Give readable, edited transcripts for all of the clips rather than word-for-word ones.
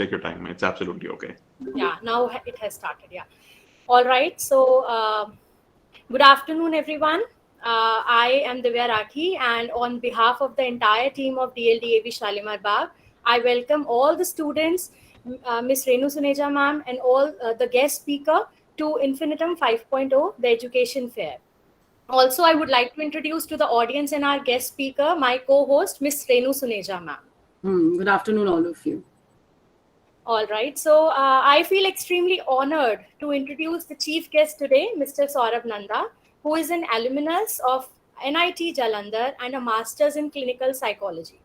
Take your time. It's absolutely okay. Yeah, now it has started. Yeah. All right. So, good afternoon, everyone. I am Divya Rathi, and on behalf of the entire team of DLDAV Shalimar Bagh, I welcome all the students, Miss Renu Suneja ma'am, and all the guest speaker to Infinitum 5.0, the education fair. Also, I would like to introduce to the audience and our guest speaker, my co-host, Miss Renu Suneja ma'am. Good afternoon, all of you. All right. So I feel extremely honored to introduce the chief guest today, Mr. Saurabh Nanda, who is an alumnus of NIT Jalandhar and a master's in clinical psychology.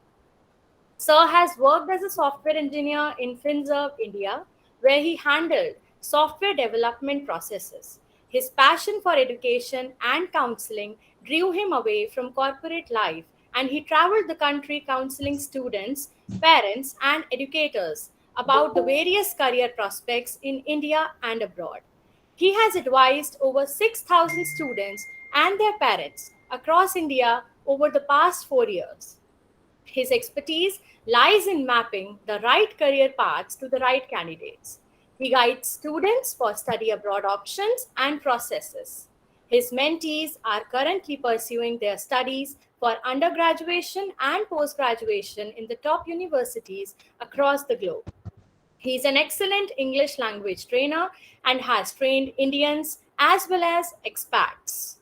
Sir has worked as a software engineer in FinServe, India, where he handled software development processes. His passion for education and counseling drew him away from corporate life, and he traveled the country counseling students, parents, and educators about the various career prospects in India and abroad. He has advised over 6,000 students and their parents across India over the past 4 years. His expertise lies in mapping the right career paths to the right candidates. He guides students for study abroad options and processes. His mentees are currently pursuing their studies for undergraduation and post graduation in the top universities across the globe. He is an excellent English language trainer and has trained Indians as well as expats.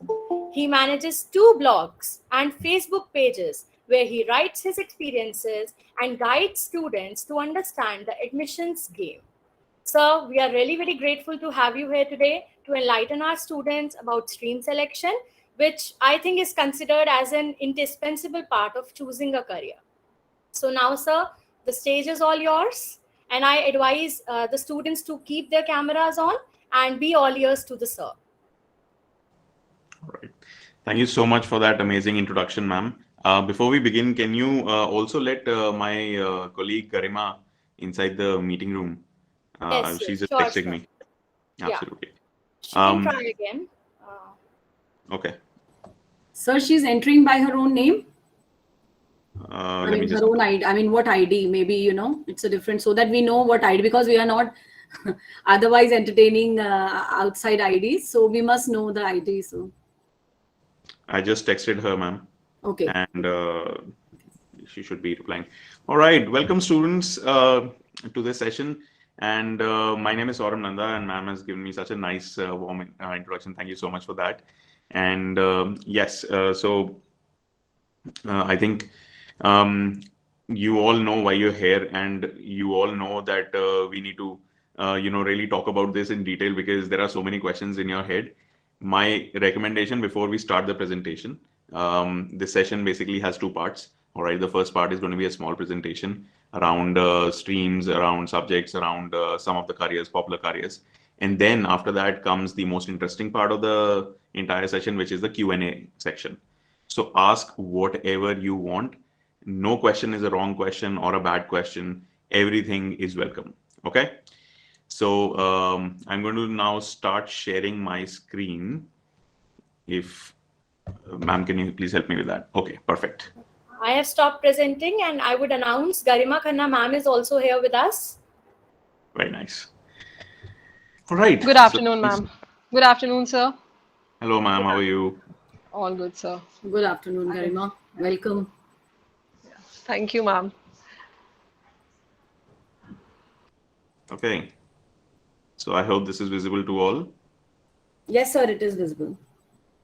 He manages 2 blogs and Facebook pages where he writes his experiences and guides students to understand the admissions game. Sir, we are really very grateful to have you here today to enlighten our students about stream selection, which I think is considered as an indispensable part of choosing a career. So now, sir, the stage is all yours. And I advise the students to keep their cameras on and be all ears to the sir. All right. Thank you so much for that amazing introduction, ma'am. Before we begin, can you also let my colleague Garima inside the meeting room? Yes, She's just sure, texting sir. me. Yeah, Absolutely. she can Um, try again. okay. Sir, she's entering by her own name. Let me just. Her own ID. What ID? Maybe, it's a different, so that we know what ID, because we are not otherwise entertaining outside IDs. So we must know the ID. So, I just texted her, ma'am, okay. and she should be replying. All right. Welcome, students, to this session. And my name is Saurabh Nanda, and ma'am has given me such a nice, warm introduction. Thank you so much for that. And yes, so I think you all know why you're here, and you all know that we need to, really talk about this in detail because there are so many questions in your head. My recommendation before we start the presentation, this session basically has 2 parts. All right, the first part is going to be a small presentation around streams, around subjects, around some of the careers, popular careers. And then after that comes the most interesting part of the entire session, which is the Q&A section. So ask whatever you want. No question is a wrong question or a bad question. Everything is welcome. Okay. So I'm going to now start sharing my screen. If ma'am, can you please help me with that? Okay, perfect. I have stopped presenting and I would announce Garima Khanna ma'am is also here with us. Very nice. All right. Good afternoon, ma'am. Good afternoon, sir. Hello, ma'am. How are you? All good, sir. Good afternoon, Garima. Welcome. Thank you, ma'am. Okay. So I hope this is visible to all. Yes, sir, it is visible.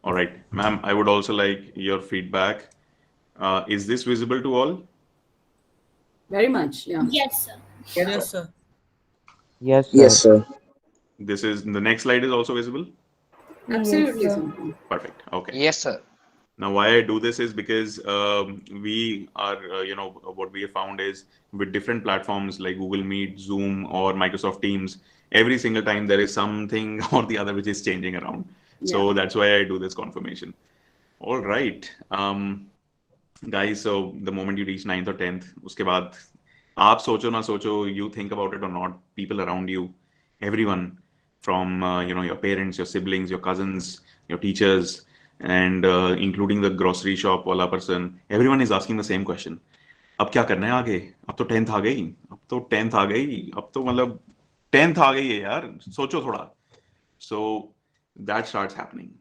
All right, ma'am, I would also like your feedback. Is this visible to all? Very much, yeah. Yes, sir. Yes, sir. Yes, Yes, sir. sir. This is the next slide is also visible? Absolutely, Yes, sir. Perfect. Okay. Yes, sir. Now, why I do this is because we are, what we have found is with different platforms like Google Meet, Zoom, or Microsoft Teams, every single time there is something or the other which is changing around. So that's why I do this confirmation. All right. Guys, so the moment you reach 9th or 10th, उसके बाद आप सोचो ना सोचो, you think about it or not, people around you, everyone from, your parents, your siblings, your cousins, your teachers, and including the grocery shop wala person, everyone is asking the same question. अब क्या करना है आगे? अब तो 10th आ गई, अब तो 10th आ गई, अब तो मतलब 10th आ गई है यार, सोचो थोड़ा. So that starts happening.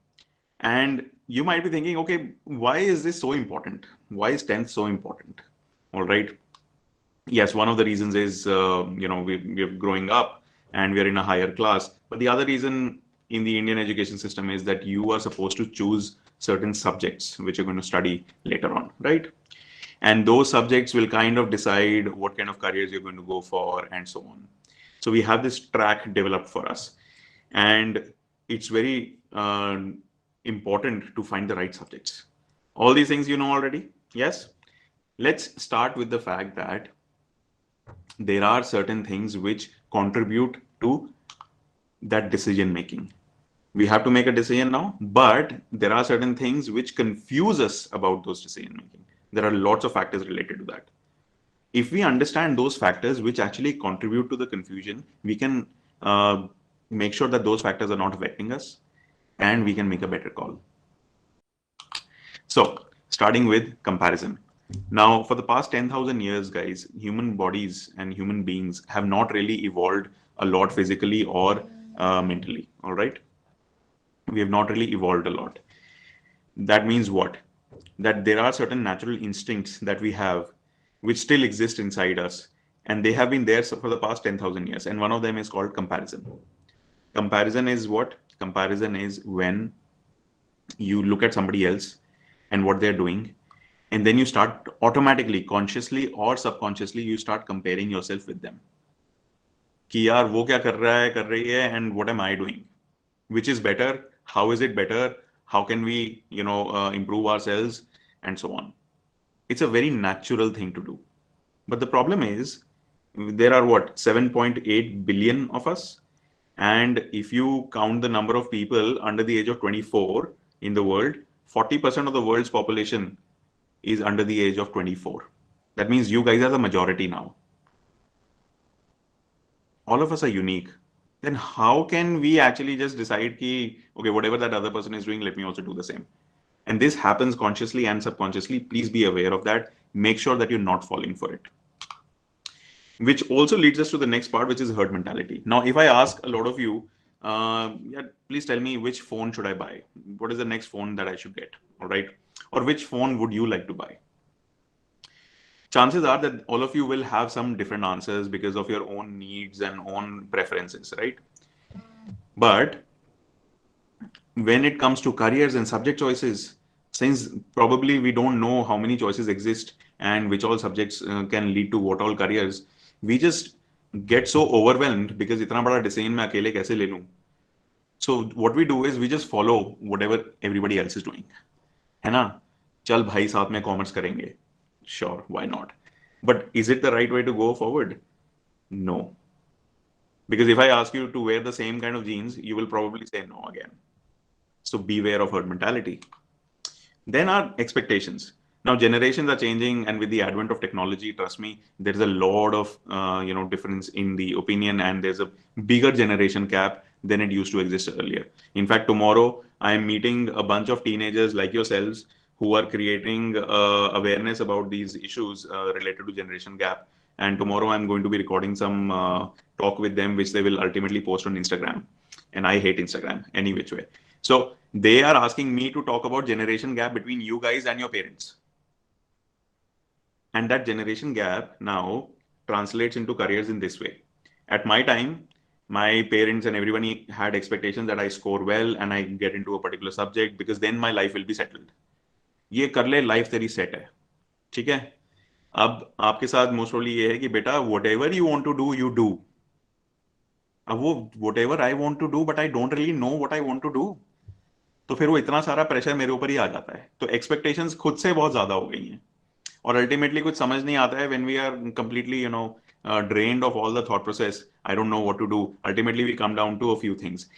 And you might be thinking, okay, why is this so important? Why is 10th so important? All right. Yes, one of the reasons is, we're growing up and we're in a higher class. But the other reason in the Indian education system is that you are supposed to choose certain subjects which you're going to study later on, right? And those subjects will kind of decide what kind of careers you're going to go for and so on. So we have this track developed for us. And it's very important to find the right subjects. All these things you know already? Yes? Let's start with the fact that there are certain things which contribute to that decision making. We have to make a decision now, but there are certain things which confuse us about those decision making. There are lots of factors related to that. If we understand those factors which actually contribute to the confusion, we can make sure that those factors are not affecting us and we can make a better call. So, starting with comparison. Now, for the past 10,000 years, guys, human bodies and human beings have not really evolved a lot physically or mentally. All right. We have not really evolved a lot. That means what? That there are certain natural instincts that we have which still exist inside us. And they have been there for the past 10,000 years. And one of them is called comparison. Comparison is what? Comparison is when you look at somebody else and what they're doing, and then you start automatically, consciously or subconsciously, you start comparing yourself with them. कि यार वो क्या कर रहा है, कर रही है, and what am I doing? Which is better? How is it better? How can we, improve ourselves, and so on. It's a very natural thing to do. But the problem is, there are what, 7.8 billion of us, and if you count the number of people under the age of 24 in the world, 40% of the world's population is under the age of 24. That means you guys are the majority now. All of us are unique. Then how can we actually just decide ki, okay, whatever that other person is doing, let me also do the same? And this happens consciously and subconsciously. Please be aware of that. Make sure that you're not falling for it. Which also leads us to the next part, which is herd mentality. Now, if I ask a lot of you, yeah, please tell me which phone should I buy? What is the next phone that I should get? All right. Or which phone would you like to buy? Chances are that all of you will have some different answers because of your own needs and own preferences, right? But when it comes to careers and subject choices, since probably we don't know how many choices exist and which all subjects can lead to what all careers, we just get so overwhelmed because itna bada decision मैं अकेले कैसे ले लूं? So what we do is we just follow whatever everybody else is doing. है ना? चल भाई साथ में कॉमर्स करेंगे. Sure, why not? But is it the right way to go forward? No. Because if I ask you to wear the same kind of jeans, you will probably say no again. So beware of herd mentality. Then our expectations. Now generations are changing, and with the advent of technology, trust me, there's a lot of difference in the opinion, and there's a bigger generation gap than it used to exist earlier. In fact, tomorrow I am meeting a bunch of teenagers like yourselves who are creating awareness about these issues related to generation gap. And tomorrow I'm going to be recording some talk with them, which they will ultimately post on Instagram. And I hate Instagram any which way. So they are asking me to talk about generation gap between you guys and your parents. And that generation gap now translates into careers in this way. At my time, my parents and everybody had expectations that I score well and I get into a particular subject because then my life will be settled. ये कर ले, life तेरी set है. ठीक है. अब आपके साथ मोस्ट प्रोबब्ली ये है कि बेटा whatever you want to do, you do. अब वो whatever I want to do, but I don't really know what I want to do. तो फिर वो इतना सारा प्रेशर मेरे ऊपर ही आ जाता है. तो एक्सपेक्टेशंस खुद से बहुत ज्यादा हो गई हैं और अल्टीमेटली कुछ समझ नहीं आता है. when we are completely drained of all the thought process, I don't know what to do. Ultimately we come down to a few things.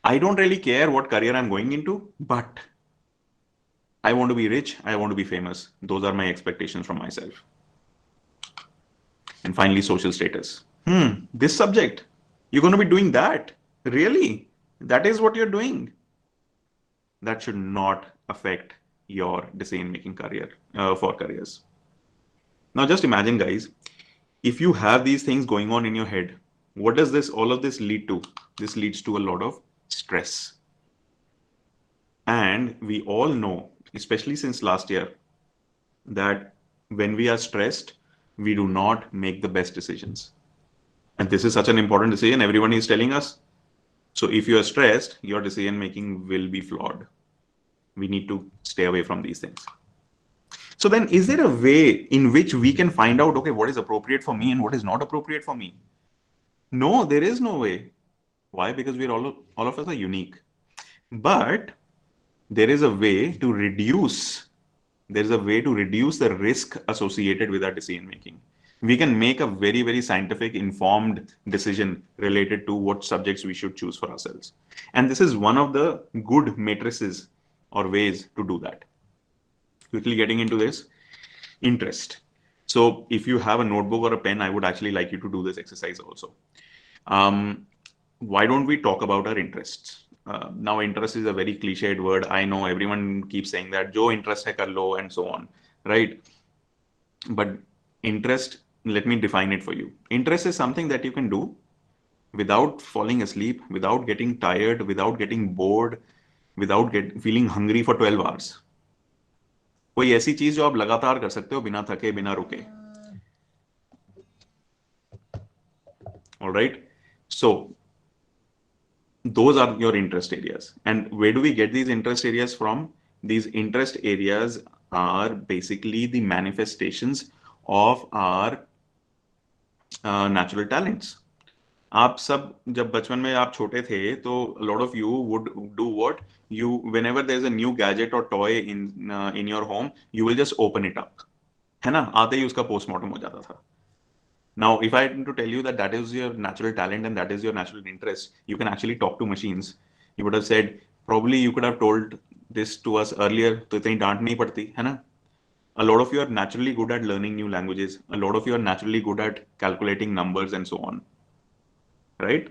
I don't really care what career I'm going into, but I want to be rich, I want to be famous. Those are my expectations from myself. And finally, social status. This subject, you're going to be doing that? Really? That is what you're doing? That should not affect your decision-making career for careers. Now just imagine, guys, if you have these things going on in your head, what does all of this lead to? This leads to a lot of stress. And we all know, especially since last year, that when we are stressed, we do not make the best decisions. And this is such an important decision. Everyone is telling us. So if you are stressed, your decision making will be flawed. We need to stay away from these things. So then, is there a way in which we can find out, okay, what is appropriate for me and what is not appropriate for me? No, there is no way. Why? Because we're all of us are unique. But there is a way to reduce. There is a way to reduce the risk associated with our decision making. We can make a very, very scientific, informed decision related to what subjects we should choose for ourselves. And this is one of the good matrices or ways to do that. Quickly getting into this, interest. So if you have a notebook or a pen, I would actually like you to do this exercise also. Why don't we talk about our interests? Now, interest is a very cliched word. I know everyone keeps saying that, Jo interest hai kar lo, and so on, right? But interest, let me define it for you. Interest is something that you can do without falling asleep, without getting tired, without getting bored, without feeling hungry for 12 hours. कोई ऐसी चीज जो आप लगातार कर सकते हो बिना थके बिना रुके. All right. So those are your interest areas. And where do we get these interest areas from? These interest areas are basically the manifestations of our natural talents. आप सब जब बचपन में आप छोटे थे तो a lot of you would do what you whenever there's a new gadget or toy in your home you will just open it up, है ना? आते ही उसका पोस्टमार्टम हो जाता था. Now, if I had to tell you that that is your natural talent and that is your natural interest, you can actually talk to machines. You would have said, probably you could have told this to us earlier, तो इतनी डांट नहीं पड़ती, है ना? A lot of you are naturally good at learning new languages. A lot of you are naturally good at calculating numbers and so on, right?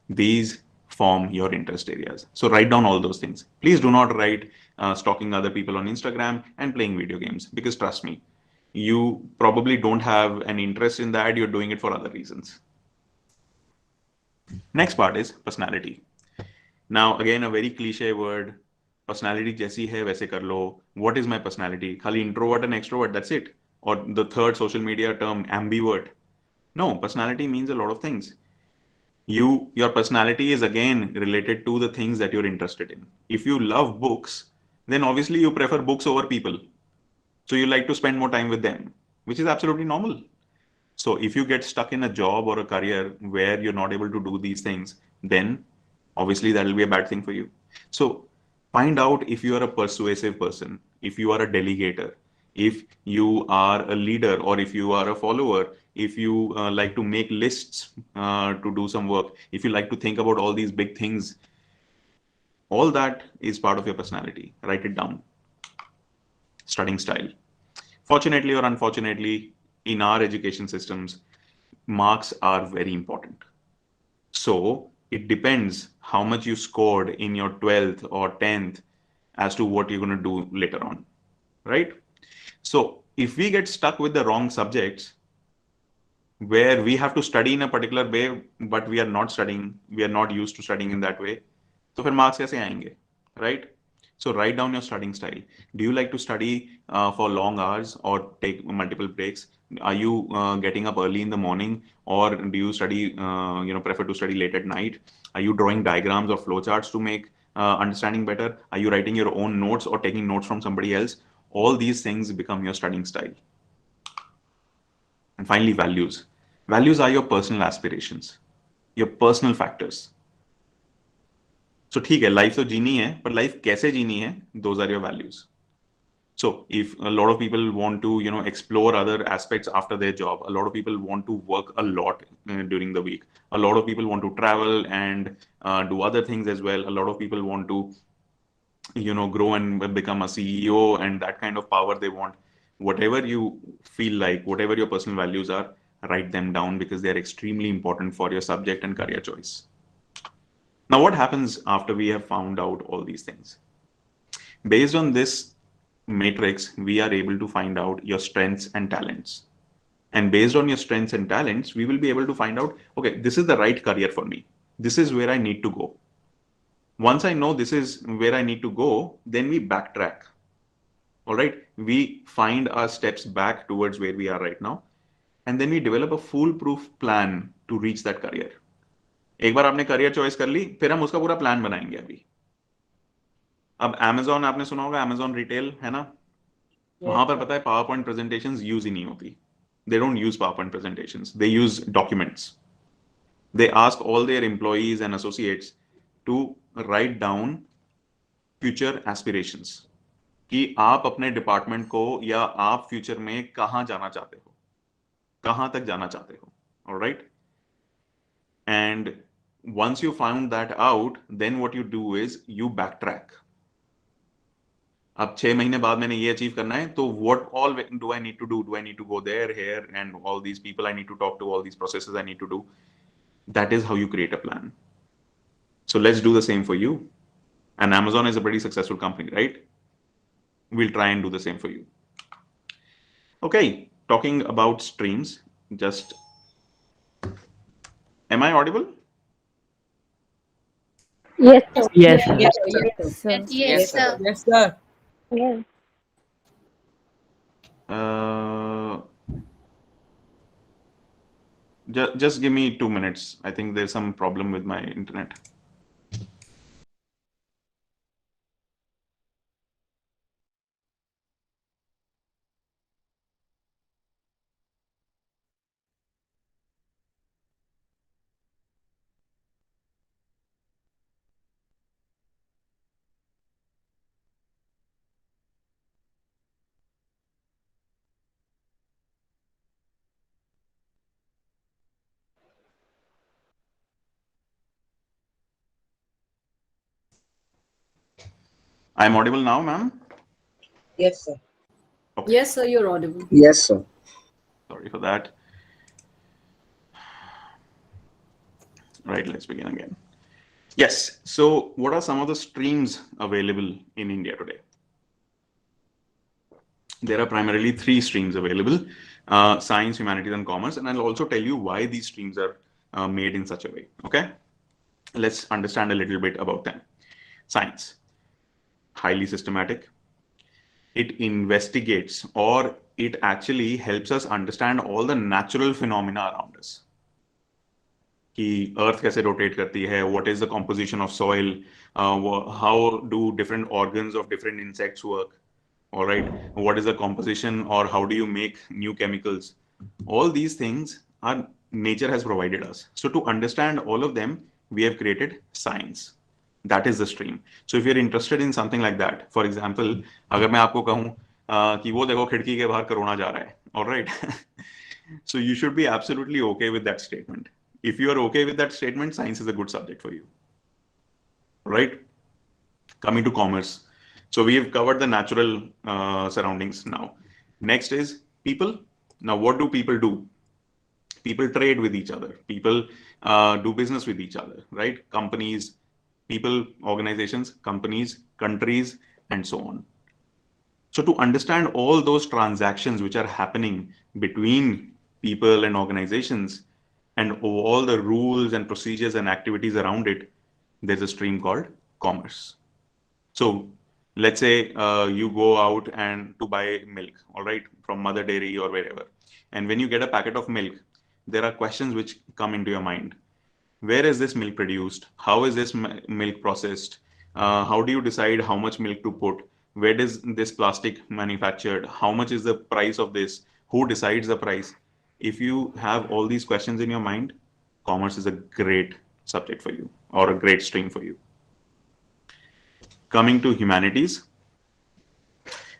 These form your interest areas. So write down all those things. Please do not write stalking other people on Instagram and playing video games, because trust me, you probably don't have an interest in that. You're doing it for other reasons. Next part is personality. Now, again, a very cliche word. Personality जैसी है वैसे कर लो. What is my personality? खाली introvert and extrovert, that's it. Or the third social media term, ambivert. No, personality means a lot of things. Your personality is again related to the things that you're interested in. If you love books, then obviously you prefer books over people. So you like to spend more time with them, which is absolutely normal. So if you get stuck in a job or a career where you're not able to do these things, then obviously that will be a bad thing for you. So find out if you are a persuasive person, if you are a delegator, if you are a leader, or if you are a follower, if you like to make lists to do some work, if you like to think about all these big things, all that is part of your personality. Write it down. Studying style. Fortunately or unfortunately, in our education systems, marks are very important. So it depends how much you scored in your 12th or 10th as to what you're going to do later on, right? So if we get stuck with the wrong subjects, where we have to study in a particular way, but we are not used to studying in that way, तो फिर marks कैसे आएंगे, right? So write down your studying style. Do you like to study for long hours or take multiple breaks? Are you getting up early in the morning, or do you study, prefer to study late at night? Are you drawing diagrams or flowcharts to make understanding better? Are you writing your own notes or taking notes from somebody else? All these things become your studying style. And finally, values. Values are your personal aspirations, your personal factors. So ठीक है, life तो जीनी है, पर life कैसे जीनी है? Those are your values. So if a lot of people want to, explore other aspects after their job, a lot of people want to work a lot during the week. A lot of people want to travel and do other things as well. A lot of people want to, grow and become a CEO and that kind of power they want. Whatever you feel like, whatever your personal values are, write them down, because they're extremely important for your subject and career choice. Now, what happens after we have found out all these things? Based on this matrix, we are able to find out your strengths and talents. And based on your strengths and talents, we will be able to find out, okay, this is the right career for me. This is where I need to go. Once I know this is where I need to go, then we backtrack. All right. We find our steps back towards where we are right now. And then we develop a foolproof plan to reach that career. एक बार आपने career choice कर ली, फिर हम उसका पूरा plan बनाएंगे अभी. अब Amazon आपने सुना होगा, Amazon रिटेल है ना, वहां पर पता है पावर पॉइंट प्रेजेंटेशंस यूज ही नहीं होती. They don't use PowerPoint presentations. They use documents. They ask all their employees and associates to write down future aspirations. कि आप अपने डिपार्टमेंट को या आप फ्यूचर में कहां जाना चाहते हो, कहां तक जाना चाहते हो. All right. And once you found that out, then what you do is you backtrack. अब 6 महीने बाद मैंने ये अचीव करना है, तो what all do I need to do? Do I need to go there, here, and all these people I need to talk to, all these processes I need to do? That is how you create a plan. So let's do the same for you. And Amazon is a pretty successful company, right? We'll try and do the same for you. Okay, talking about streams, just, am I audible? Yes, sir. Yes, sir. Yes, sir. Yes, sir. Yes, sir. Yes. Just give me 2 minutes. I think there's some problem with my internet. I'm audible now, ma'am? Yes, sir. Okay. Yes, sir, you're audible. Yes, sir. Sorry for that. Right, let's begin again. Yes, so what are some of the streams available in India today? There are primarily 3 streams available, science, humanities, and commerce. And I'll also tell you why these streams are made in such a way, okay? Let's understand a little bit about them. Science, highly systematic. It investigates, or it actually helps us understand all the natural phenomena around us. कि अर्थ कैसे rotate करती है, what is the composition of soil, how do different organs of different insects work, all right, what is the composition, or how do you make new chemicals. All these things are nature has provided us. So to understand all of them, we have created science. That is the stream. So if you're interested in something like that, for example, अगर मैं आपको कहूँ कि वो देखो खिड़की के बाहर कोरोना जा रहा है, all right, so you should be absolutely okay with that statement. If you are okay with that statement, science is a good subject for you, right? Coming to commerce. So we have covered the natural surroundings now. Next is people. Now, what do people do? People trade with each other. People do business with each other, right? Companies, people, organizations, companies, countries, and so on. So to understand all those transactions which are happening between people and organizations, and all the rules and procedures and activities around it, there's a stream called commerce. So let's say you go out and to buy milk, all right, from Mother Dairy or wherever. And when you get a packet of milk, there are questions which come into your mind. Where is this milk produced? How is this milk processed? How do you decide how much milk to put? Where is this plastic manufactured? How much is the price of this? Who decides the price? If you have all these questions in your mind, commerce is a great subject for you, or a great stream for you. Coming to humanities.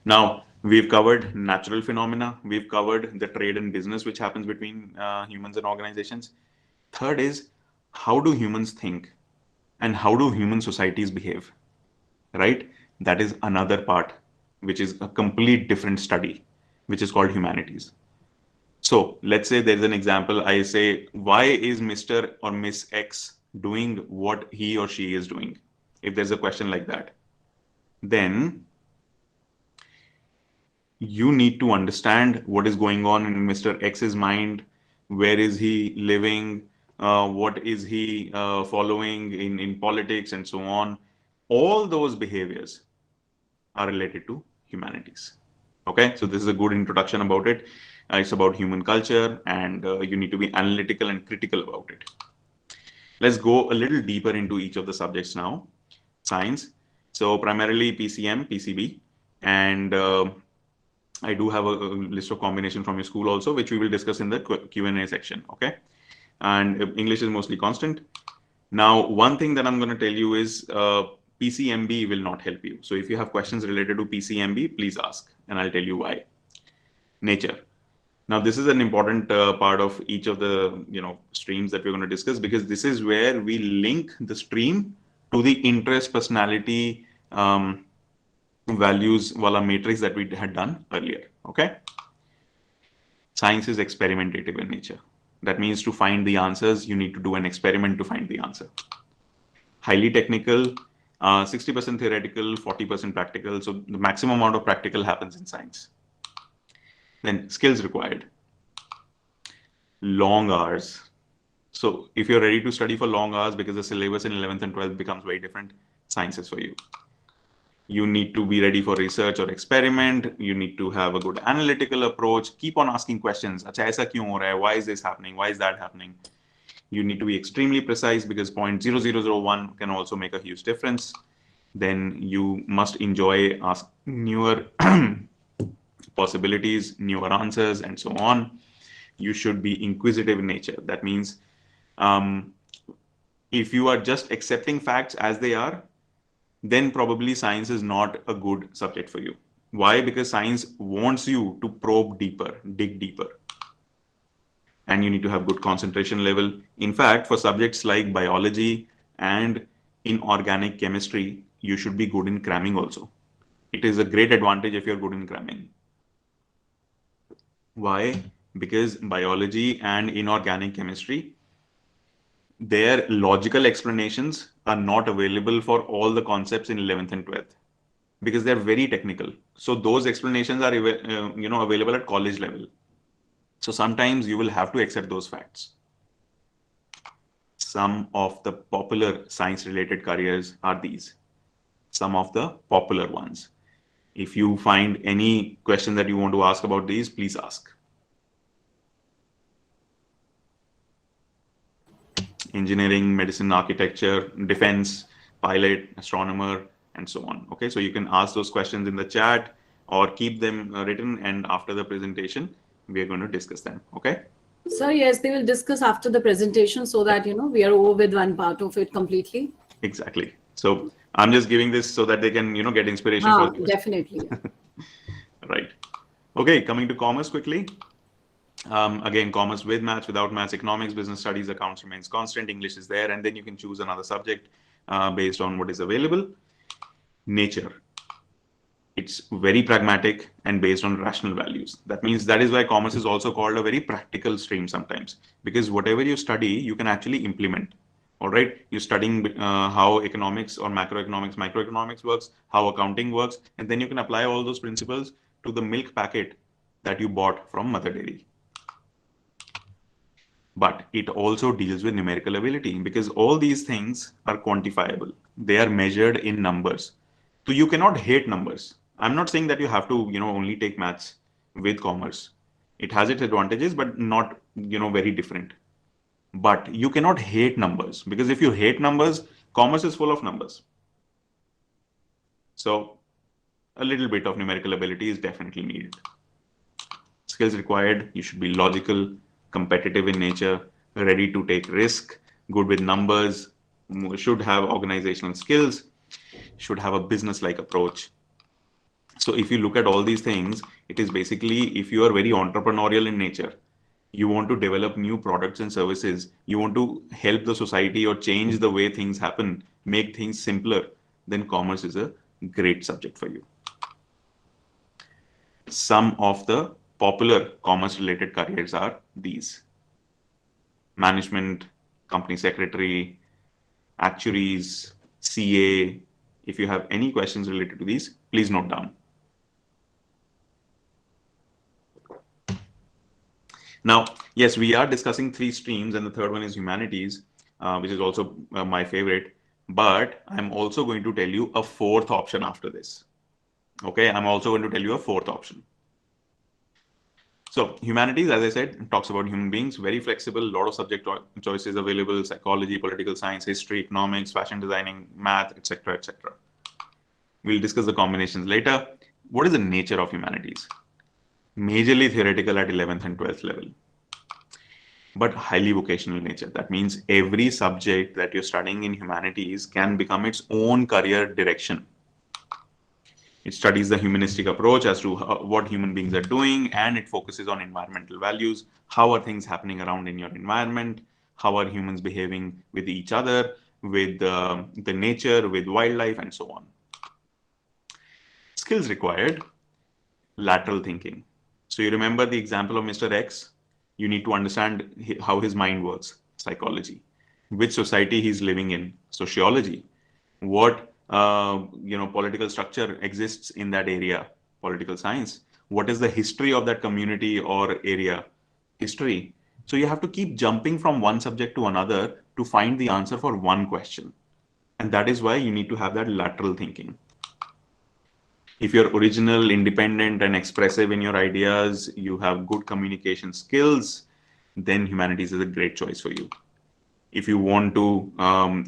Now, we've covered natural phenomena. We've covered the trade and business which happens between humans and organizations. Third is, how do humans think? And how do human societies behave? Right? That is another part, which is a complete different study, which is called humanities. So let's say there's an example. I say, why is Mr. or Miss X doing what he or she is doing? If there's a question like that, then you need to understand what is going on in Mr. X's mind. Where is he living? What is he following in politics and so on? All those behaviors are related to humanities. Okay, so this is a good introduction about it. It's about human culture, and you need to be analytical and critical about it. Let's go a little deeper into each of the subjects now. Science. So primarily PCM, PCB, and I do have a list of combination from your school also, which we will discuss in the Q&A section. Okay, and English is mostly constant. Now, one thing that I'm going to tell you is PCMB will not help you. So if you have questions related to PCMB, please ask, and I'll tell you why. Nature. Now, this is an important part of each of the streams that we're going to discuss, because this is where we link the stream to the interest, personality, values wala matrix that we had done earlier. Okay. Science is experimentative in nature. That means to find the answers, you need to do an experiment to find the answer. Highly technical, 60% theoretical, 40% practical. So the maximum amount of practical happens in science. Then skills required. Long hours. So if you're ready to study for long hours because the syllabus in 11th and 12th becomes very different, science is for you. You need to be ready for research or experiment. You need to have a good analytical approach. Keep on asking questions. Acha, aisa kyun ho raha hai? Why is this happening? Why is that happening? You need to be extremely precise, because 0.0001 can also make a huge difference. Then you must enjoy asking newer possibilities, newer answers, and so on. You should be inquisitive in nature. That means if you are just accepting facts as they are, then probably science is not a good subject for you. Why? Because science wants you to probe deeper, dig deeper. And you need to have good concentration level. In fact, for subjects like biology and inorganic chemistry, you should be good in cramming also. It is a great advantage if you're good in cramming. Why? Because biology and inorganic chemistry, their logical explanations are not available for all the concepts in 11th and 12th, because they're very technical. So those explanations are available at college level. So sometimes you will have to accept those facts. Some of the popular science related careers are these. Some of the popular ones. If you find any question that you want to ask about these, please ask. Engineering, medicine, architecture, defense, pilot, astronomer, and so on. Okay, so you can ask those questions in the chat or keep them written, and after the presentation, we are going to discuss them. Okay. So yes, they will discuss after the presentation, so that we are over with one part of it completely. Exactly. So I'm just giving this so that they can get inspiration for this. Definitely. Right. Okay, coming to commerce quickly. Again, commerce with maths, without maths, economics, business studies, accounts remains constant. English is there, and then you can choose another subject based on what is available. Nature. It's very pragmatic and based on rational values. That means that is why commerce is also called a very practical stream sometimes, because whatever you study, you can actually implement. All right, you're studying how economics or macroeconomics, microeconomics works, how accounting works, and then you can apply all those principles to the milk packet that you bought from Mother Dairy. But it also deals with numerical ability, because all these things are quantifiable. They are measured in numbers. So you cannot hate numbers. I'm not saying that you have to, only take maths with commerce. It has its advantages, but not, very different. But you cannot hate numbers, because if you hate numbers, commerce is full of numbers. So a little bit of numerical ability is definitely needed. Skills required: you should be logical, competitive in nature, ready to take risk, good with numbers, should have organizational skills, should have a business-like approach. So if you look at all these things, it is basically, if you are very entrepreneurial in nature, you want to develop new products and services, you want to help the society or change the way things happen, make things simpler, then commerce is a great subject for you. Some of the popular commerce related careers are these: management, company secretary, actuaries, CA. If you have any questions related to these, please note down. Now, yes, we are discussing three streams, and the third one is humanities, which is also my favorite. But I'm also going to tell you a fourth option after this. Okay, I'm also going to tell you a fourth option. So humanities, as I said, talks about human beings, very flexible, a lot of subject choices available: psychology, political science, history, economics, fashion designing, math, etc., etc. We'll discuss the combinations later. What is the nature of humanities? Majorly theoretical at 11th and 12th level, but highly vocational nature. That means every subject that you're studying in humanities can become its own career direction. It studies the humanistic approach as to what human beings are doing, and it focuses on environmental values. How are things happening around in your environment? How are humans behaving with each other, with the nature, with wildlife, and so on? Skills required: lateral thinking. So you remember the example of Mr. X? You need to understand how his mind works, psychology. Which society he's living in, sociology. What political structure exists in that area, political science. What is the history of that community or area, history. So you have to keep jumping from one subject to another to find the answer for one question. And that is why you need to have that lateral thinking. If you're original, independent, and expressive in your ideas, you have good communication skills, then humanities is a great choice for you. If you want to,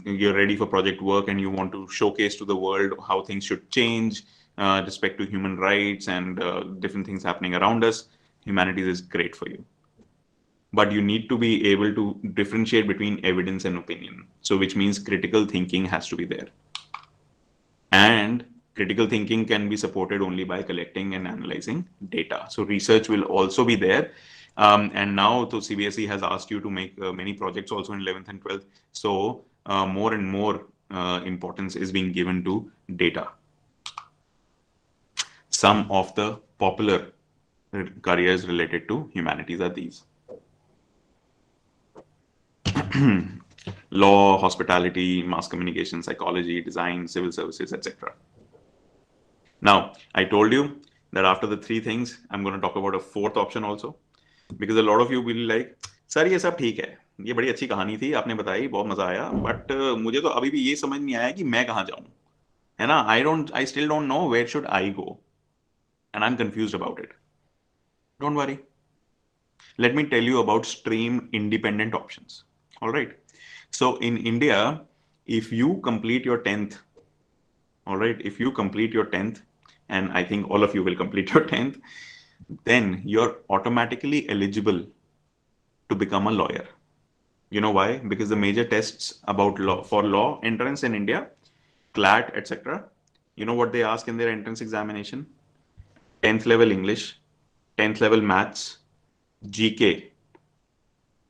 you're ready for project work and you want to showcase to the world how things should change, respect to human rights and different things happening around us, humanities is great for you. But you need to be able to differentiate between evidence and opinion. So, which means critical thinking has to be there. And critical thinking can be supported only by collecting and analyzing data. So research will also be there. And now, so CBSE has asked you to make many projects also in 11th and 12th. So more and more importance is being given to data. Some of the popular careers related to humanities are these: law, hospitality, mass communication, psychology, design, civil services, etc. Now, I told you that after the three things, I'm going to talk about a fourth option also, because a lot of you will be like, sir ये सब ठीक है, ये बड़ी अच्छी कहानी थी, आपने बताई, बहुत मजा आया, बट मुझे तो अभी भी ये समझ नहीं आया कि मैं कहाँ जाऊँ, है ना? I still don't know where should I go, and I'm confused about it. Don't worry. Let me tell you about stream independent options. All right. So in India, if you complete your 10th, all right, if you complete your 10th, and I think all of you will complete your 10th, then you're automatically eligible to become a lawyer. You know why? Because the major tests about law for law entrance in India, CLAT, etc. You know what they ask in their entrance examination? 10th level English, 10th level maths, GK,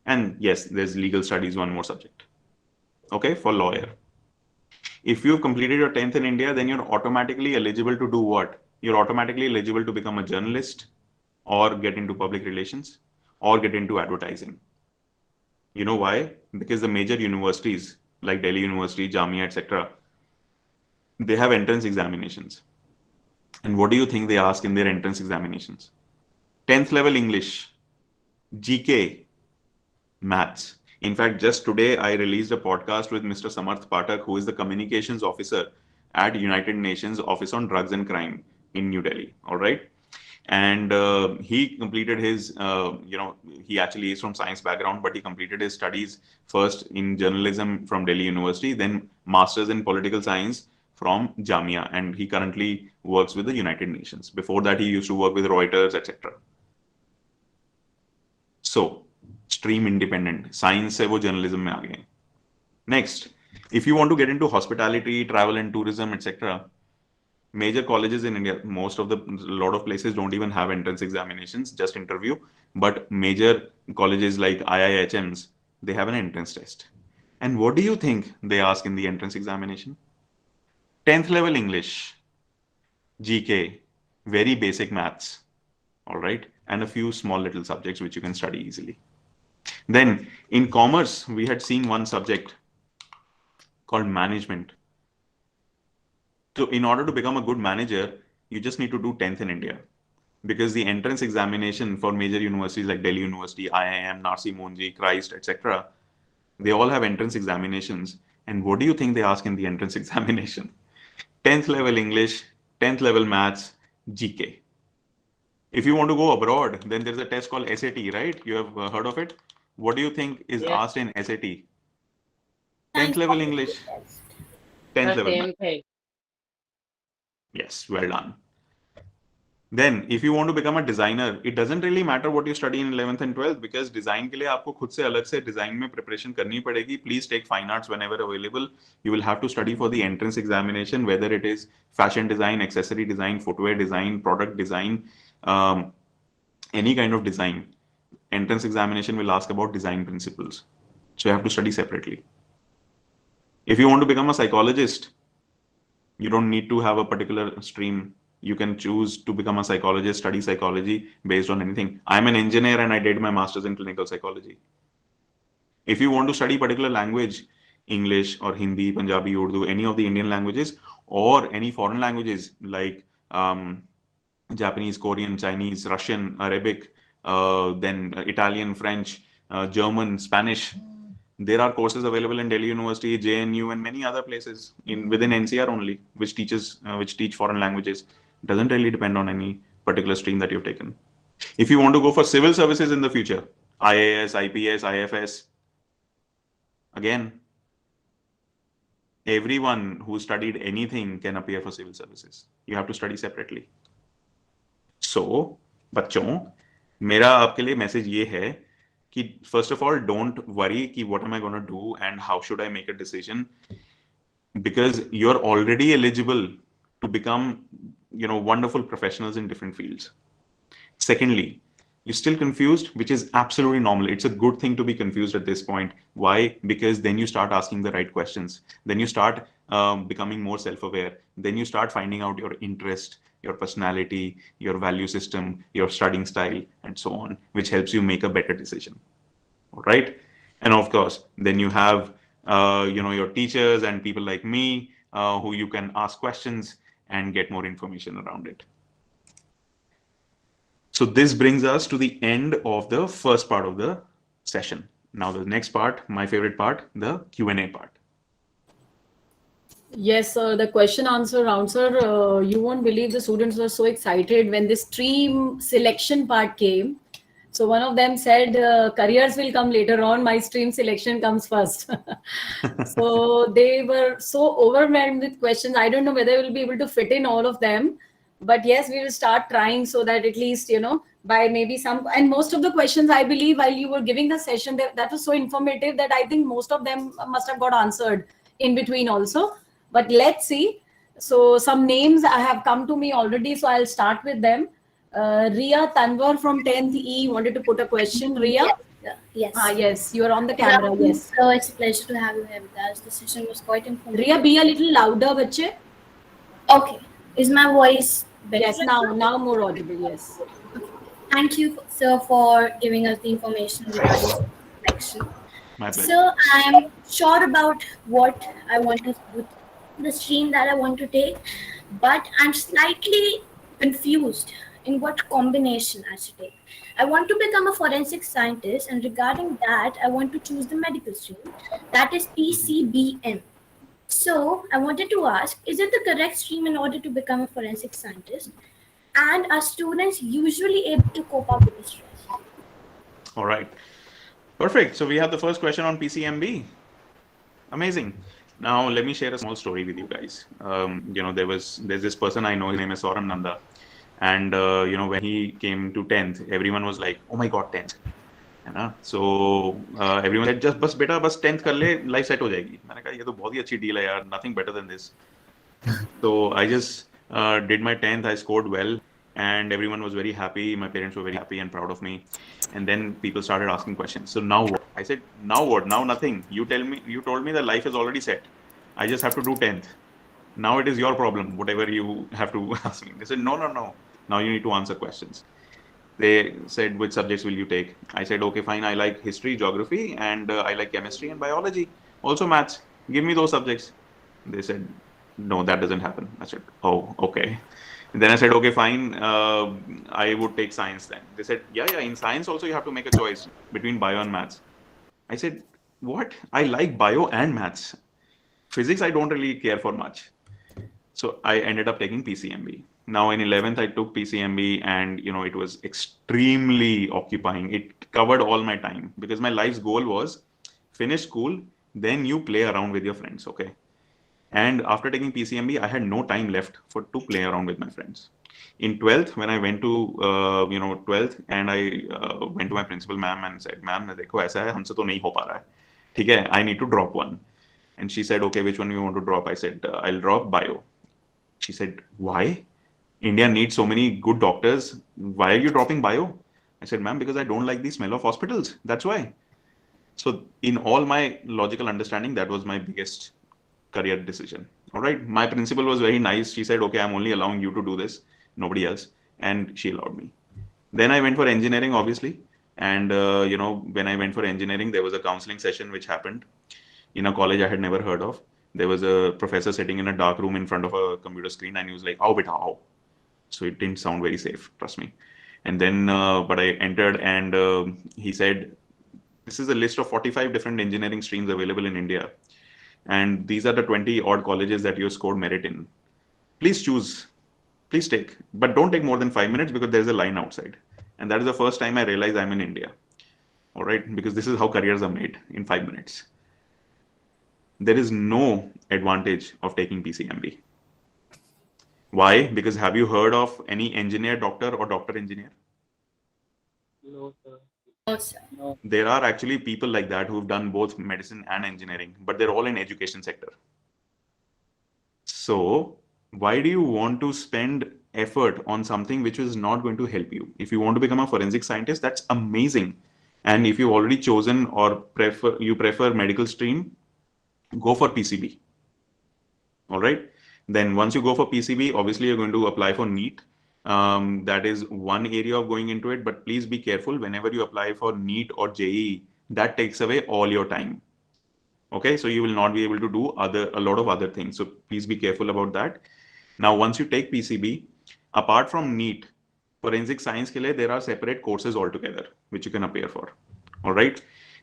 and yes, there's legal studies, one more subject. Okay, for lawyer. If you've completed your 10th in India, then you're automatically eligible to do what? You're automatically eligible to become a journalist, or get into public relations, or get into advertising. You know why? Because the major universities like Delhi University, Jamia, etc., they have entrance examinations. And what do you think they ask in their entrance examinations? 10th level English, GK, maths. In fact, just today I released a podcast with Mr. Samarth Patak, who is the communications officer at United Nations Office on Drugs and Crime in New Delhi. All right. And he completed his, he actually is from science background, but he completed his studies first in journalism from Delhi University, then masters in political science from Jamia, and he currently works with the United Nations. Before that, he used to work with Reuters, etc. So, stream independent, science से वो journalism में आ गए. Next, if you want to get into hospitality, travel and tourism, etc., major colleges in India, a lot of places don't even have entrance examinations, just interview. But major colleges like IIHMs, they have an entrance test. And what do you think they ask in the entrance examination? 10th level English, GK, very basic maths, all right, and a few small little subjects which you can study easily. Then in commerce, we had seen one subject called management. So in order to become a good manager, you just need to do 10th in India. because the entrance examination for major universities like Delhi University, IIM, Narsi Monji, Christ, etc., they all have entrance examinations. And what do you think they ask in the entrance examination? 10th level English, 10th level maths, GK. If you want to go abroad, then there's a test called SAT, right? You have heard of it? What do you think is Yeah. asked in SAT? 10th level English, 10th The level maths. same thing. Yes, well done. Then, if you want to become a designer, it doesn't really matter what you study in 11th and 12th because design के लिए आपको खुद से अलग से design में preparation करनी पड़ेगी. Please take fine arts whenever available. You will have to study for the entrance examination, whether it is fashion design, accessory design, footwear design, product design, um, any kind of design. Entrance examination will ask about design principles. So you have to study separately. If you want to become a psychologist, you don't need to have a particular stream. You can choose to become a psychologist, study psychology based on anything. I'm an engineer and I did my master's in clinical psychology. If you want to study particular language, English or Hindi, Punjabi, Urdu, any of the Indian languages, or any foreign languages like Japanese, Korean, Chinese, Russian, Arabic, then Italian, French, German, Spanish, there are courses available in Delhi University, JNU, and many other places within NCR only, which teach foreign languages. Doesn't really depend on any particular stream that you've taken. If you want to go for civil services in the future, IAS, IPS, IFS, again, everyone who studied anything can appear for civil services. You have to study separately. So, बच्चों, मेरा आपके लिए message ये है कि first of all, don't worry कि what am I going to do and how should I make a decision, because you're already eligible to become, wonderful professionals in different fields. Secondly, you're still confused, which is absolutely normal. It's a good thing to be confused at this point. Why? Because then you start asking the right questions. Then you start becoming more self-aware. Then you start finding out your interest, your personality, your value system, your studying style, and so on, which helps you make a better decision. All right. And of course, then you have, your teachers and people like me who you can ask questions and get more information around it. So this brings us to the end of the first part of the session. Now the next part, my favorite part, the Q&A part. Yes, the question answer round, sir. You won't believe the students were so excited when the stream selection part came. So one of them said, careers will come later on. My stream selection comes first. So they were so overwhelmed with questions. I don't know whether we'll be able to fit in all of them. But yes, we will start trying so that at least, by maybe some, and most of the questions, I believe, while you were giving the session, that was so informative that I think most of them must have got answered in between also. But let's see. So some names have come to me already, so I'll start with them. Ria Tanwar from 10th E wanted to put a question. Ria? Yes. Yes, you are on the camera. Yes. So it's a pleasure to have you here with us. The session was quite informative. Ria, be a little louder, bache. Okay. Is my voice better? Yes, now more audible. Yes. Thank you, sir, for giving us the information regarding the section. My pleasure. So I'm sure about what I want to do, the stream that I want to take, but I'm slightly confused in what combination I should take. I want to become a forensic scientist, and regarding that, I want to choose the medical stream, that is PCBM. So I wanted to ask, is it the correct stream in order to become a forensic scientist? And are students usually able to cope up with the stress? All right. Perfect. So we have the first question on PCMB. Amazing. Now let me share a small story with you guys. There's this person I know, his name is Saurabh Nanda. And, when he came to 10th, everyone was like, oh my God, 10th. So everyone said, just बस बेटा बस 10th कर ले, life set हो जाएगी. मैंने कहा ये तो बहुत ही अच्छी deal है यार, nothing better than this. So I just did my 10th, I scored well, and everyone was very happy. My parents were very happy and proud of me. And then people started asking questions. So now what? I said, now what? Now nothing. You told me that life is already set. I just have to do 10th. Now it is your problem, whatever you have to ask me. They said, no. Now you need to answer questions. They said, which subjects will you take? I said, okay, fine. I like history, geography, and I like chemistry and biology. Also maths. Give me those subjects. They said, no, that doesn't happen. I said, oh, okay. Then I said, okay, fine. I would take science then. They said, yeah. In science also you have to make a choice between bio and maths. I said, what? I like bio and maths. Physics, I don't really care for much. So I ended up taking PCMB. Now in 11th, I took PCMB, and it was extremely occupying. It covered all my time because my life's goal was finish school, then you play around with your friends. Okay. And after taking PCMB, I had no time left to play around with my friends. In 12th, when I went to 12th, and I went to my principal ma'am and said, "Ma'am, देखो ऐसा है, हमसे तो नहीं हो पा रहा है, ठीक है? I need to drop one." And she said, "Okay, which one you want to drop?" I said, "I'll drop bio." She said, "Why? India needs so many good doctors. Why are you dropping bio?" I said, "Ma'am, because I don't like the smell of hospitals. That's why." So in all my logical understanding, that was my biggest career decision. All right. My principal was very nice. She said, "Okay, I'm only allowing you to do this, nobody else." And she allowed me. Then I went for engineering, obviously. And, when I went for engineering, there was a counseling session which happened in a college I had never heard of. There was a professor sitting in a dark room in front of a computer screen, and he was like, "How beta, how?" So it didn't sound very safe, trust me. And then, but I entered, and he said, "This is a list of 45 different engineering streams available in India. And these are the 20 odd colleges that you scored merit in. Please choose, please take, but don't take more than 5 minutes because there's a line outside." And that is the first time I realized I'm in India. All right, because this is how careers are made in 5 minutes. There is no advantage of taking PCMB. Why? Because have you heard of any engineer doctor or doctor engineer? No, sir. There are actually people like that who've done both medicine and engineering, but they're all in education sector. So why do you want to spend effort on something which is not going to help you? If you want to become a forensic scientist, that's amazing. And if you've already chosen or prefer medical stream, go for PCB. All right. Then once you go for PCB, obviously you're going to apply for NEET. That is one area of going into it, but please be careful whenever you apply for NEET or JEE, that takes away all your time. Okay, so you will not be able to do a lot of other things. So please be careful about that. Now, once you take PCB, apart from NEET, forensic science ke liye, there are separate courses altogether which you can appear for. All right,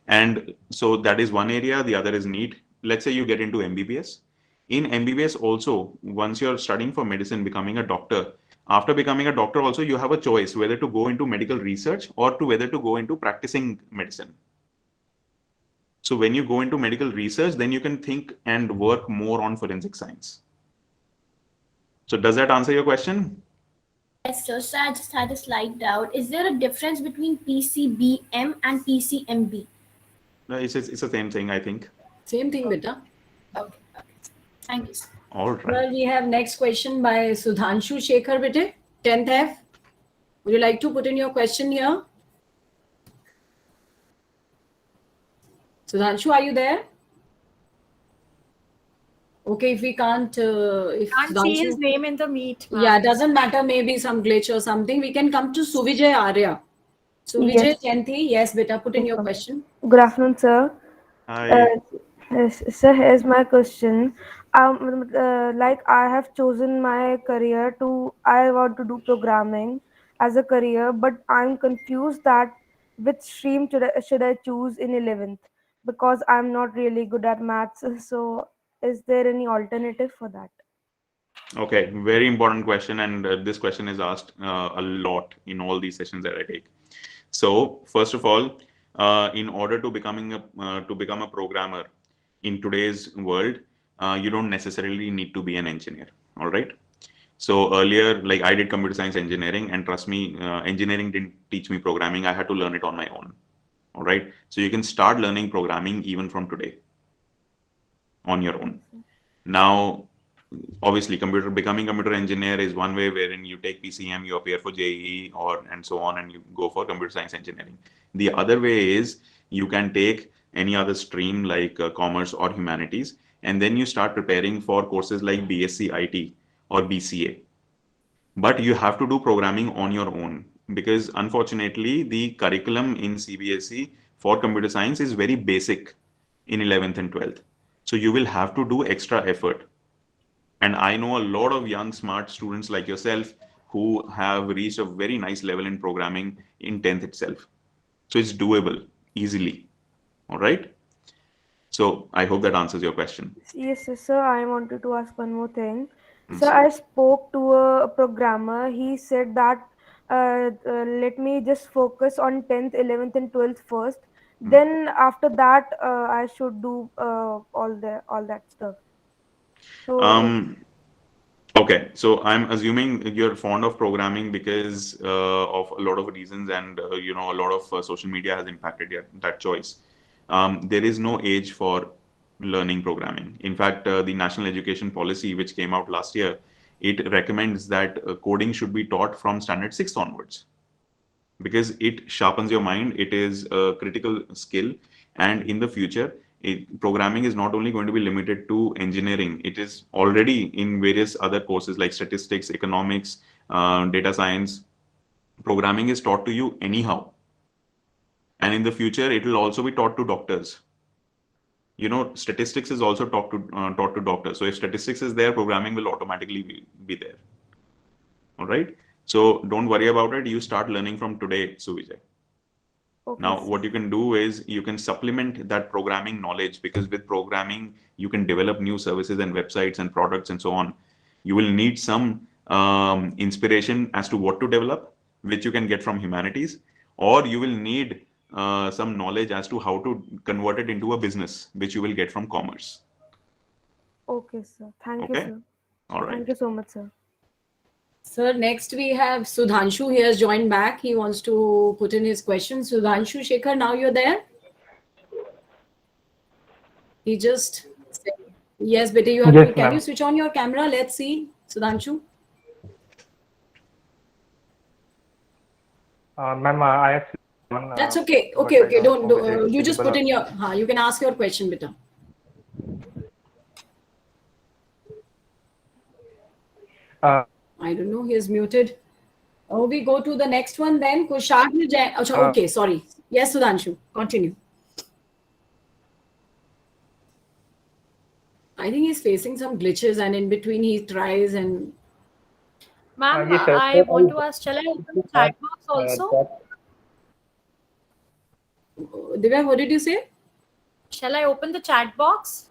and so that is one area. The other is NEET. Let's say you get into MBBS. In MBBS also, once you're studying for medicine, becoming a doctor, after becoming a doctor also, you have a choice whether to go into medical research or to whether to go into practicing medicine. So when you go into medical research, then you can think and work more on forensic science. So does that answer your question? Yes, sir. So I just had a slight doubt. Is there a difference between PCBM and PCMB? No, it's the same thing, I think. Same thing, beta. Okay. Thank you, sir. All right. Well, we have next question by Sudhanshu Shekhar, bete, 10th F. Would you like to put in your question here? Sudhanshu, are you there? Okay, if we can't, if Can't see his name in the meet. Yeah, doesn't matter, maybe some glitch or something. We can come to Suvijay Arya. Suvijay Yes. Chanthi, yes, beta, put in your question. Good afternoon, sir. Hi. Yes, sir, here's my question. Like I have chosen my career I want to do programming as a career, but I'm confused that which stream should I choose in 11th because I'm not really good at maths. So, is there any alternative for that? Okay, very important question, and this question is asked a lot in all these sessions that I take. So first of all, in order to become a programmer in today's world, you don't necessarily need to be an engineer. All right. So earlier, like I did computer science engineering, and trust me, engineering didn't teach me programming. I had to learn it on my own. All right. So you can start learning programming even from today on your own. Now, obviously, becoming a computer engineer is one way wherein you take PCM, you appear for JEE and so on, and you go for computer science engineering. The other way is you can take any other stream like commerce or humanities, and then you start preparing for courses like BSc IT or BCA. But you have to do programming on your own because unfortunately the curriculum in CBSE for computer science is very basic in 11th and 12th. So you will have to do extra effort. And I know a lot of young, smart students like yourself who have reached a very nice level in programming in 10th itself. So it's doable easily. All right. So I hope that answers your question. Yes, yes, sir. I wanted to ask one more thing. Mm. So I spoke to a programmer. He said that let me just focus on 10th, 11th, and 12th first. Mm. Then after that, I should do all that stuff. So Um, Okay, so I'm assuming you're fond of programming because of a lot of reasons, and a lot of social media has impacted that choice. There is no age for learning programming. In fact, the National Education Policy, which came out last year, it recommends that coding should be taught from standard six onwards because it sharpens your mind. It is a critical skill, and in the future, programming is not only going to be limited to engineering. It is already in various other courses like statistics, economics, data science. Programming is taught to you anyhow, and in the future, it will also be taught to doctors. Statistics is also taught to doctors. So if statistics is there, programming will automatically be there. All right. So don't worry about it. You start learning from today, Suvijay. okay, Now, what you can do is you can supplement that programming knowledge, because with programming, you can develop new services and websites and products and so on. You will need some inspiration as to what to develop, which you can get from humanities, or you will need some knowledge as to how to convert it into a business, which you will get from commerce. okay, sir. Thank you, Okay. sir. All Thank right. you so much, sir. Sir, next we have Sudhanshu. He has joined back. He wants to put in his question. Sudhanshu Shekhar, now you're there? He just said, yes, Betty, you have Yes, to. Can ma'am. you switch on your camera? Let's see, Sudhanshu. Ma'am, I have one. That's okay. But Okay, I okay. don't Don't, know whether it's you just visible put or in your. You can ask your question, Beta. I don't know. He is muted. Oh, we go to the next one then. Kushag Jain. Okay, sorry. Yes, Sudhanshu. Continue. I think he's facing some glitches, and in between he tries and. Ma'am, yes, sir. I So want to ask, shall I open the chat box also? Divya, what did you say? Shall I open the chat box?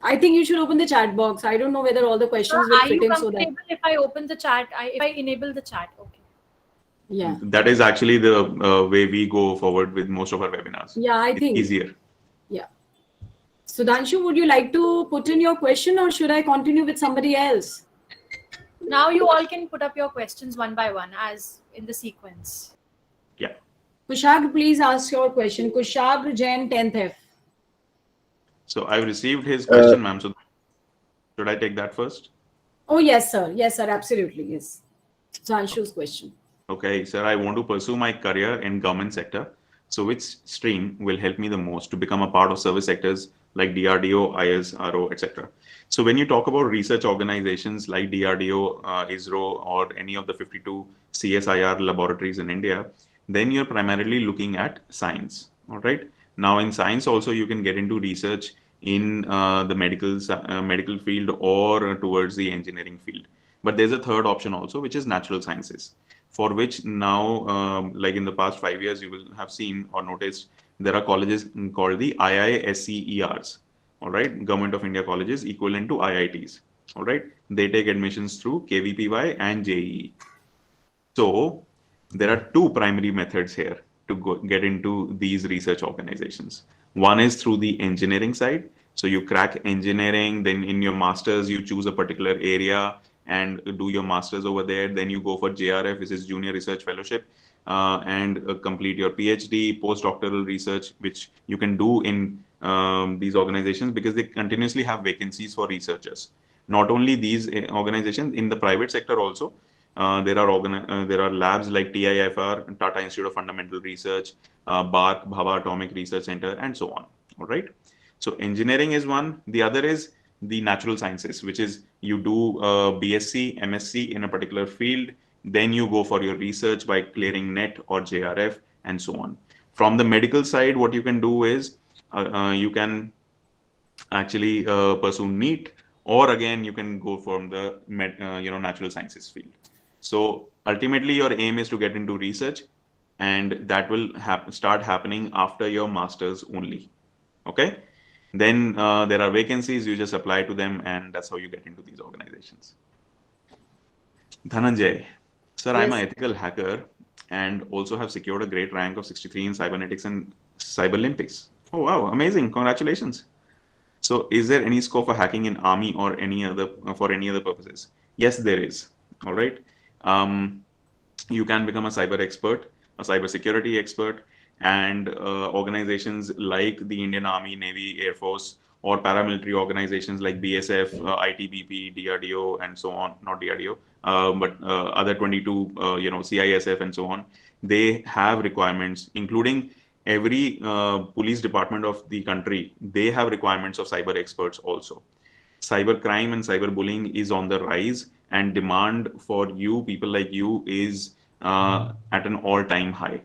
I think you should open the chat box. I don't know whether all the questions will Are fit you in so that. comfortable if I open the chat? If I enable the chat, okay. Yeah. That is actually the way we go forward with most of our webinars. Yeah, I It's think. easier. Yeah. Sudhanshu, would you like to put in your question, or should I continue with somebody else? Now you all can put up your questions one by one as in the sequence. Yeah. Kushag, please ask your question. Kushag Jain 10th F. So I've received his question, ma'am. So should I take that first? Oh, yes, sir. Yes, sir. Absolutely. Yes. Sudhanshu's question. Okay, sir, I want to pursue my career in government sector. So which stream will help me the most to become a part of service sectors like DRDO, ISRO, etc. So when you talk about research organizations like DRDO, ISRO, or any of the 52 CSIR laboratories in India, then you're primarily looking at science. All right. Now in science also you can get into research in the medical field or towards the engineering field. But there's a third option also, which is natural sciences, for which now, like in the past 5 years, you will have seen or noticed there are colleges called the IISCERs, all right, Government of India colleges equivalent to IITs, all right. They take admissions through KVPY and JEE. So there are two primary methods here to get into these research organizations. One is through the engineering side. So you crack engineering, then in your masters, you choose a particular area and do your masters over there. Then you go for JRF, which is Junior Research Fellowship, and complete your PhD, postdoctoral research, which you can do in these organizations because they continuously have vacancies for researchers. Not only these organizations, in the private sector also, there are labs like TIFR, Tata Institute of Fundamental Research, BARC, Bhava Atomic Research Center, and so on. All right. So engineering is one. The other is the natural sciences, which is you do BSc, MSc in a particular field. Then you go for your research by clearing NET or JRF and so on. From the medical side, what you can do is you can actually pursue NEET, or again you can go from the natural sciences field. So ultimately your aim is to get into research, and that will start happening after your masters only. Okay, then there are vacancies, you just apply to them, and that's how you get into these organizations. Dhananjay, sir, I'm an Yes. ethical hacker and also have secured a great rank of 63 in cybernetics and cyber Olympics. Oh wow, amazing! Congratulations. So, is there any scope for hacking in army or any other for any other purposes? Yes, there is. All right. Um, you can become a cyber expert, a cyber security expert, and organizations like the Indian Army, Navy, Air Force, or paramilitary organizations like BSF, ITBP, DRDO, and so on. Not DRDO, but other 22, CISF, and so on. They have requirements, including every police department of the country. They have requirements of cyber experts also. Cybercrime and cyberbullying is on the rise, and demand for you, people like you, is at an all-time high.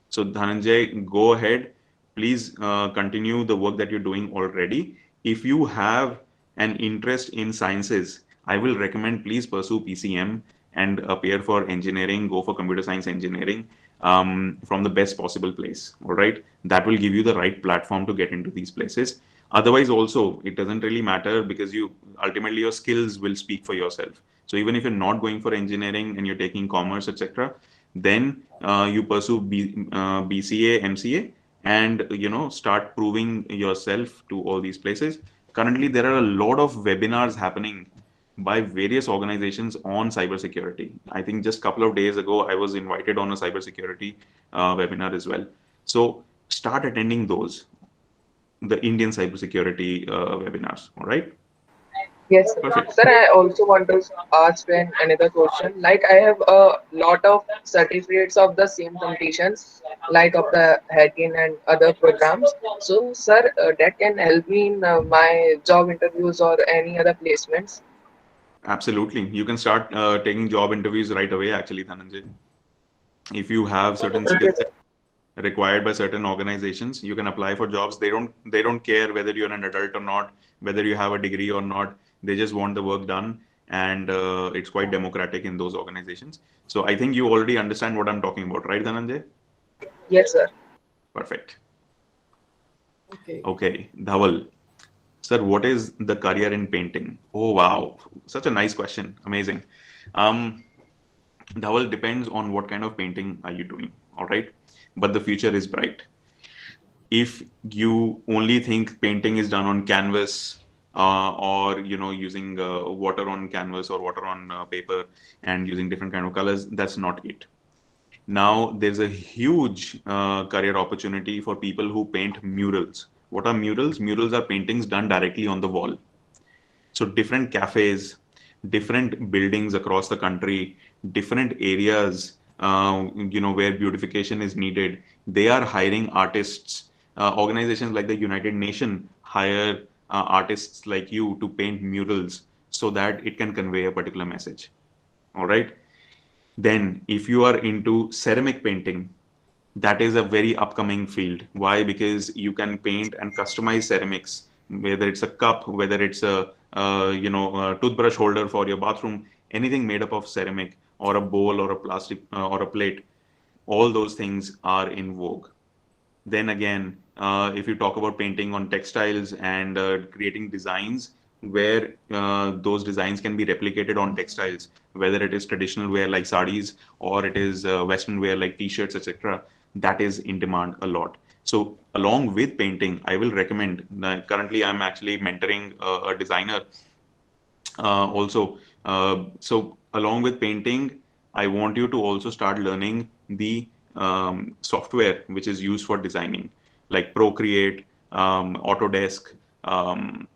So Dhananjay, go ahead. Please continue the work that you're doing already. If you have an interest in sciences, I will recommend please pursue PCM and appear for engineering, go for computer science engineering from the best possible place. All right. That will give you the right platform to get into these places. Otherwise, also, it doesn't really matter because you ultimately your skills will speak for yourself. So even if you're not going for engineering and you're taking commerce, etc., then you pursue BCA, MCA, and start proving yourself to all these places. Currently, there are a lot of webinars happening by various organizations on cybersecurity. I think just a couple of days ago, I was invited on a cybersecurity webinar as well. So start attending those, the Indian cybersecurity webinars. All right. Yes, sir. Perfect. Sir, I also want to ask another question. Like, I have a lot of certificates of the same competitions, like of the hacking and other programs. So, sir, that can help me in my job interviews or any other placements. Absolutely. You can start taking job interviews right away, actually, Dhananjay. If you have certain skill Okay, sir. sets required by certain organizations, you can apply for jobs. They don't care whether you're an adult or not, whether you have a degree or not. They just want the work done, and it's quite democratic in those organizations. So I think you already understand what I'm talking about, right, Dhananjay? Yes, sir. Perfect. Okay. Okay, Dhawal. Sir, what is the career in painting? Oh wow, such a nice question. Amazing. Um, Dhawal, depends on what kind of painting are you doing, all right? But the future is bright. If you only think painting is done on canvas, or using water on canvas or water on paper and using different kind of colors, that's not it. Now there's a huge career opportunity for people who paint murals. What are murals? Murals are paintings done directly on the wall. So different cafes, different buildings across the country, different areas, where beautification is needed. They are hiring artists. Organizations like the United Nations hire artists like you to paint murals so that it can convey a particular message. All right. Then, if you are into ceramic painting, that is a very upcoming field. Why? Because you can paint and customize ceramics, whether it's a cup, whether it's a toothbrush holder for your bathroom, anything made up of ceramic or a bowl or a plastic or a plate. All those things are in vogue. Then again, if you talk about painting on textiles and creating designs where those designs can be replicated on textiles, whether it is traditional wear like saris or it is Western wear like t-shirts, etc., that is in demand a lot. So along with painting, I will recommend, currently I'm actually mentoring a designer also. So along with painting, I want you to also start learning the software which is used for designing, like Procreate, Autodesk, um,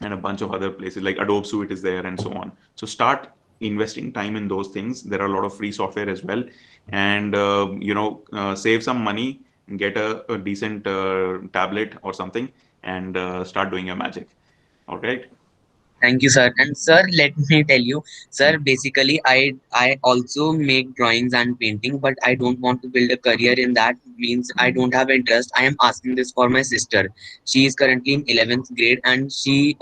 and a bunch of other places like Adobe Suite is there and so on. So start investing time in those things. There are a lot of free software as well, and save some money, get a decent tablet or something, and start doing your magic. All right. Thank you, sir. And sir, let me tell you, sir, basically I also make drawings and painting, but I don't want to build a career in that. Means I don't have interest. I am asking this for my sister. She is currently in 11th grade and she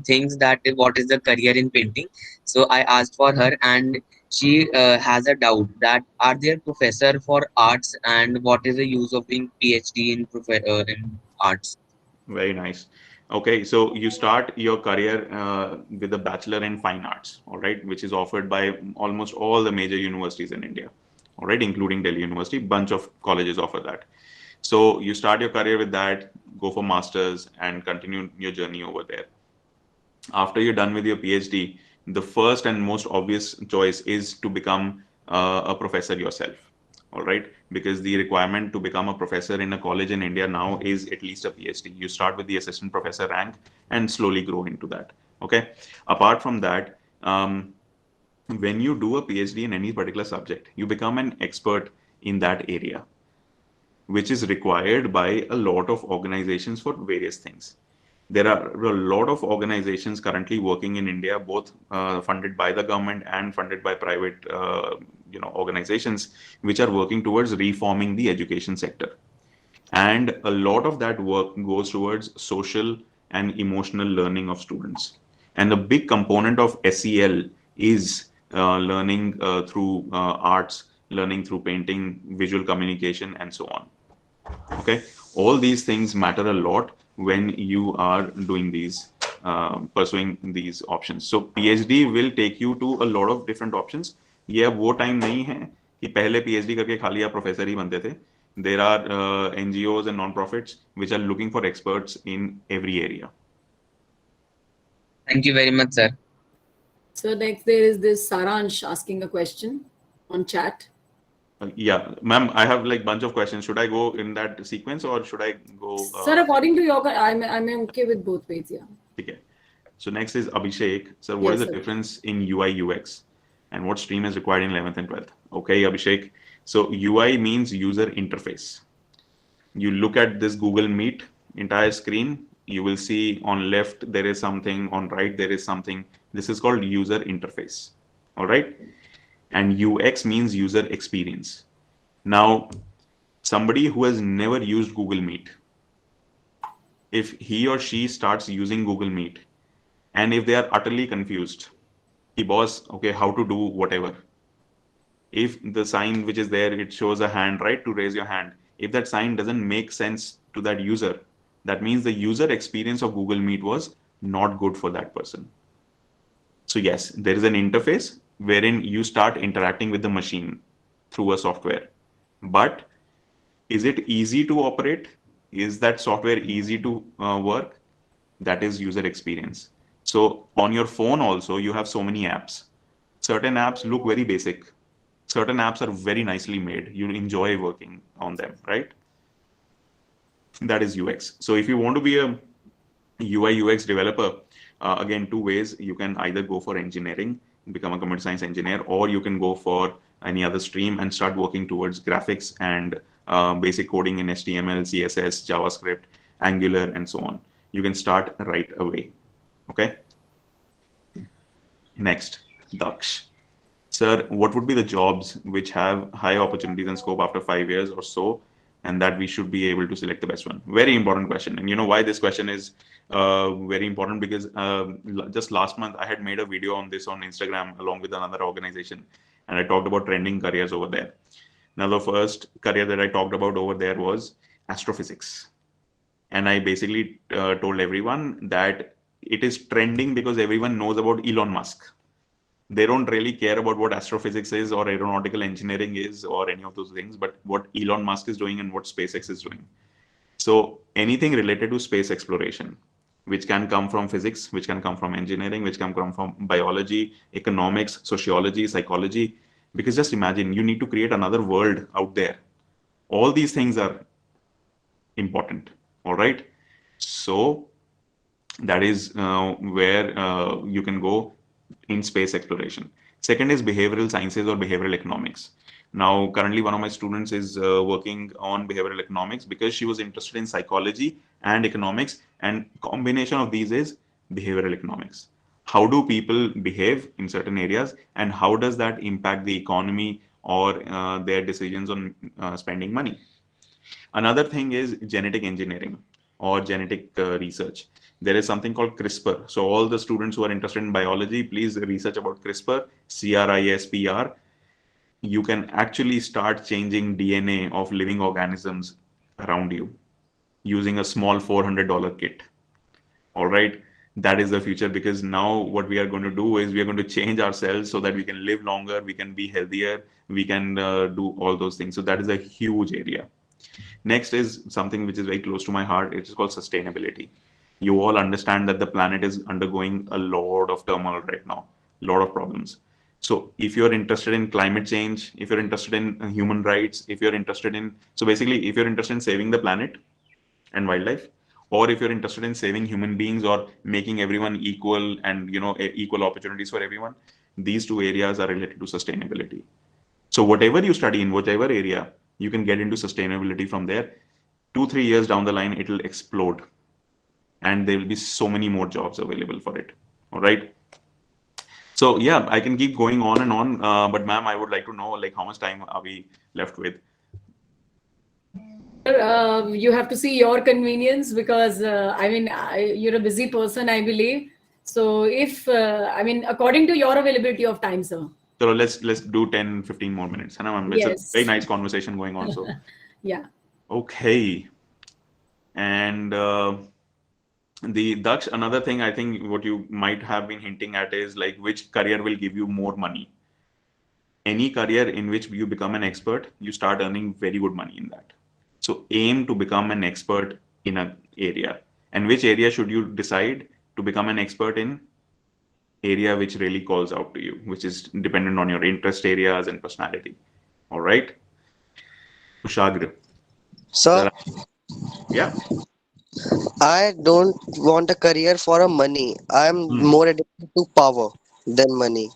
thinks that what is the career in painting. So I asked for her and she has a doubt that are there professor for arts and what is the use of doing PhD in arts? Very nice. Okay, so you start your career with a bachelor in fine arts, all right, which is offered by almost all the major universities in India, all right, including Delhi University. Bunch of colleges offer that. So you start your career with that, go for masters, and continue your journey over there. After you're done with your PhD, the first and most obvious choice is to become a professor yourself. All right, because the requirement to become a professor in a college in India now is at least a PhD. You start with the assistant professor rank and slowly grow into that. Okay. Apart from that, when you do a PhD in any particular subject, you become an expert in that area, which is required by a lot of organizations for various things. There are a lot of organizations currently working in India, both funded by the government and funded by private, organizations, which are working towards reforming the education sector. And a lot of that work goes towards social and emotional learning of students. And a big component of SEL is learning through arts, learning through painting, visual communication, and so on. Okay, all these things matter a lot when you are doing these pursuing these options. So PhD will take you to a lot of different options. ये अब वो time नहीं है कि पहले PhD करके खाली आप प्रोफेसर ही बनते थे. There are NGOs and non-profits which are looking for experts in every area. Thank you very much, sir. So next there is this Saransh asking a question on chat. Yeah, ma'am, I have like bunch of questions. Should I go in that sequence or should I go? Sir, according to your, I'm okay with both ways. Yeah. Okay. So next is Abhishek. Sir, what Yes, is the sir. difference in UI UX and what stream is required in 11th and 12th? Okay, Abhishek. So UI means user interface. You look at this Google Meet entire screen, you will see on left there is something, on right there is something. This is called user interface. All right. And UX means user experience. Now, somebody who has never used Google Meet, if he or she starts using Google Meet, and if they are utterly confused, the boss, okay, how to do whatever. If the sign which is there, it shows a hand, right, to raise your hand. If that sign doesn't make sense to that user, that means the user experience of Google Meet was not good for that person. So yes, there is an interface wherein you start interacting with the machine through a software. But is it easy to operate? Is that software easy to work? That is user experience. So on your phone also, you have so many apps. Certain apps look very basic. Certain apps are very nicely made. You enjoy working on them, right? That is UX. So if you want to be a UI UX developer, again, two ways. You can either go for engineering, become a computer science engineer, or you can go for any other stream and start working towards graphics and basic coding in HTML, CSS, JavaScript, Angular, and so on. You can start right away. Okay. Next, Daksh. Sir, what would be the jobs which have high opportunities and scope after 5 years or so, and that we should be able to select the best one? Very important question. And you know why this question is very important? Because just last month, I had made a video on this on Instagram along with another organization, and I talked about trending careers over there. Now, the first career that I talked about over there was astrophysics. And I basically told everyone that it is trending because everyone knows about Elon Musk. They don't really care about what astrophysics is or aeronautical engineering is or any of those things, but what Elon Musk is doing and what SpaceX is doing. So anything related to space exploration, which can come from physics, which can come from engineering, which can come from biology, economics, sociology, psychology, because just imagine you need to create another world out there. All these things are important. All right. So that is where you can go in space exploration. Second is behavioral sciences or behavioral economics. Now, currently, one of my students is working on behavioral economics because she was interested in psychology and economics, and combination of these is behavioral economics. how do people behave in certain areas, and how does that impact the economy or their decisions on spending money. Another thing is genetic engineering or genetic research. There is something called CRISPR. So all the students who are interested in biology, please research about CRISPR, CRISPR. You can actually start changing DNA of living organisms around you using a small $400 kit. All right. That is the future, because now what we are going to do is we are going to change ourselves so that we can live longer, we can be healthier, we can do all those things. So that is a huge area. Next is something which is very close to my heart. It is called sustainability. You all understand that the planet is undergoing a lot of turmoil right now, a lot of problems. So if you're interested in climate change, if you're interested in human rights, if you're interested in, so basically, if you're interested in saving the planet and wildlife, or if you're interested in saving human beings or making everyone equal and equal opportunities for everyone, these two areas are related to sustainability. So whatever you study in whatever area, you can get into sustainability from there. 2-3 years down the line, it will explode, and there will be so many more jobs available for it. All right. So yeah, I can keep going on and on, but ma'am, I would like to know, like, how much time are we left with? You have to see your convenience, because I mean, you're a busy person, I believe. So if I mean, according to your availability of time, sir. So let's do 10-15 more minutes. And it's a Yes. very nice conversation going on. So Yeah. okay. And the Daksh, another thing I think what you might have been hinting at is like which career will give you more money. Any career in which you become an expert, you start earning very good money in that. So aim to become an expert in an area. And which area should you decide to become an expert in? Area which really calls out to you, which is dependent on your interest areas and personality. All right. Kushagra. So Yeah. I don't want a career for a money. I'm Hmm. more addicted to power than money.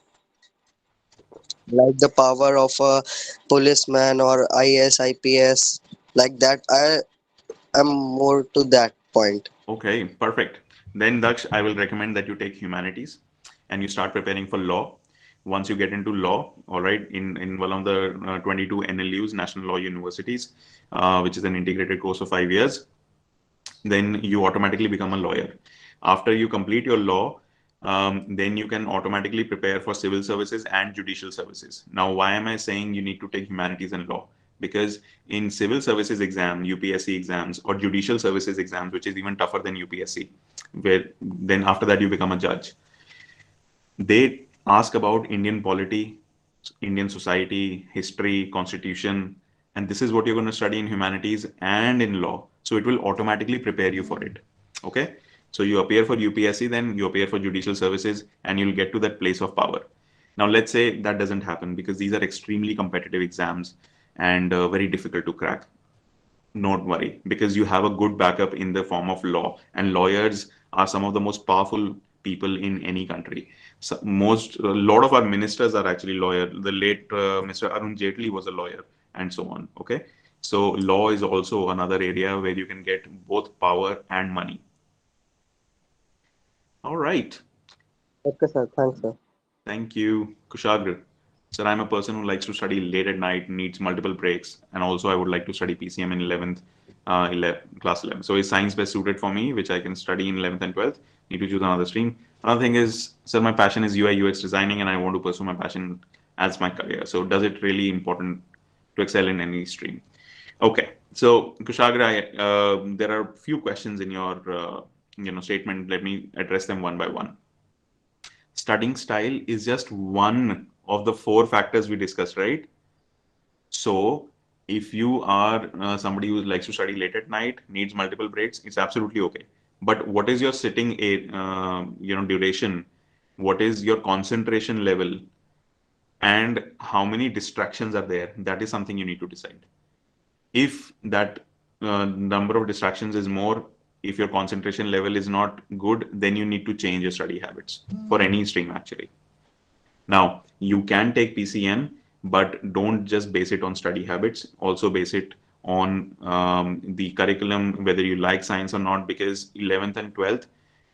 Like the power of a policeman or IS, IPS, like that. I am more to that point. Okay, perfect. Then Daksh, I will recommend that you take humanities and you start preparing for law. Once you get into law, all right, in one of the 22 NLUs, National Law Universities, which is an integrated course of 5 years, then you automatically become a lawyer. After you complete your law, then you can automatically prepare for civil services and judicial services. Now, why am I saying you need to take humanities and law? Because in civil services exam, UPSC exams, or judicial services exams, which is even tougher than UPSC, where then after that you become a judge, they ask about Indian polity, Indian society, history, constitution, and this is what you're going to study in humanities and in law. So it will automatically prepare you for it. Okay. So you appear for UPSC, then you appear for judicial services, and you'll get to that place of power. Now, let's say that doesn't happen because these are extremely competitive exams and very difficult to crack. Don't worry, because you have a good backup in the form of law, and lawyers are some of the most powerful people in any country. So a lot of our ministers are actually lawyers. The late Mr. Arun Jaitley was a lawyer, and so on. Okay, so law is also another area where you can get both power and money. All right. Okay, sir. Thanks, sir. Thank you, Kushagra. Sir, I'm a person who likes to study late at night, needs multiple breaks, and also I would like to study PCM in 11th, class 11. So is science best suited for me, which I can study in 11th and 12th? Need to choose another stream. Another thing is, sir, my passion is UI UX designing, and I want to pursue my passion as my career. So does it really important to excel in any stream? Okay, so Kushagra, there are a few questions in your statement. Let me address them one by one. Studying style is just one of the four factors we discussed, right? So if you are somebody who likes to study late at night, needs multiple breaks, it's absolutely okay. But what is your sitting duration? What is your concentration level? And how many distractions are there? That is something you need to decide. If that number of distractions is more, if your concentration level is not good, then you need to change your study habits for any stream actually. Now, you can take PCM, but don't just base it on study habits. Also base it on the curriculum, whether you like science or not, because 11th and 12th,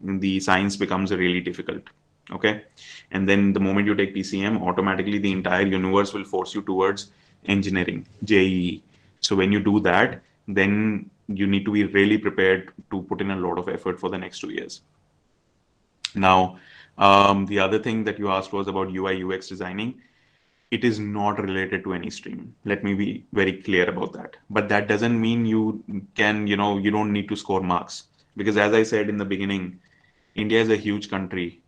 the science becomes really difficult. Okay. And then the moment you take PCM, automatically the entire universe will force you towards engineering, JEE. So when you do that, then you need to be really prepared to put in a lot of effort for the next 2 years. Now, the other thing that you asked was about UI UX designing. It is not related to any stream. Let me be very clear about that. But that doesn't mean you can, you don't need to score marks. Because as I said in the beginning, India is a huge country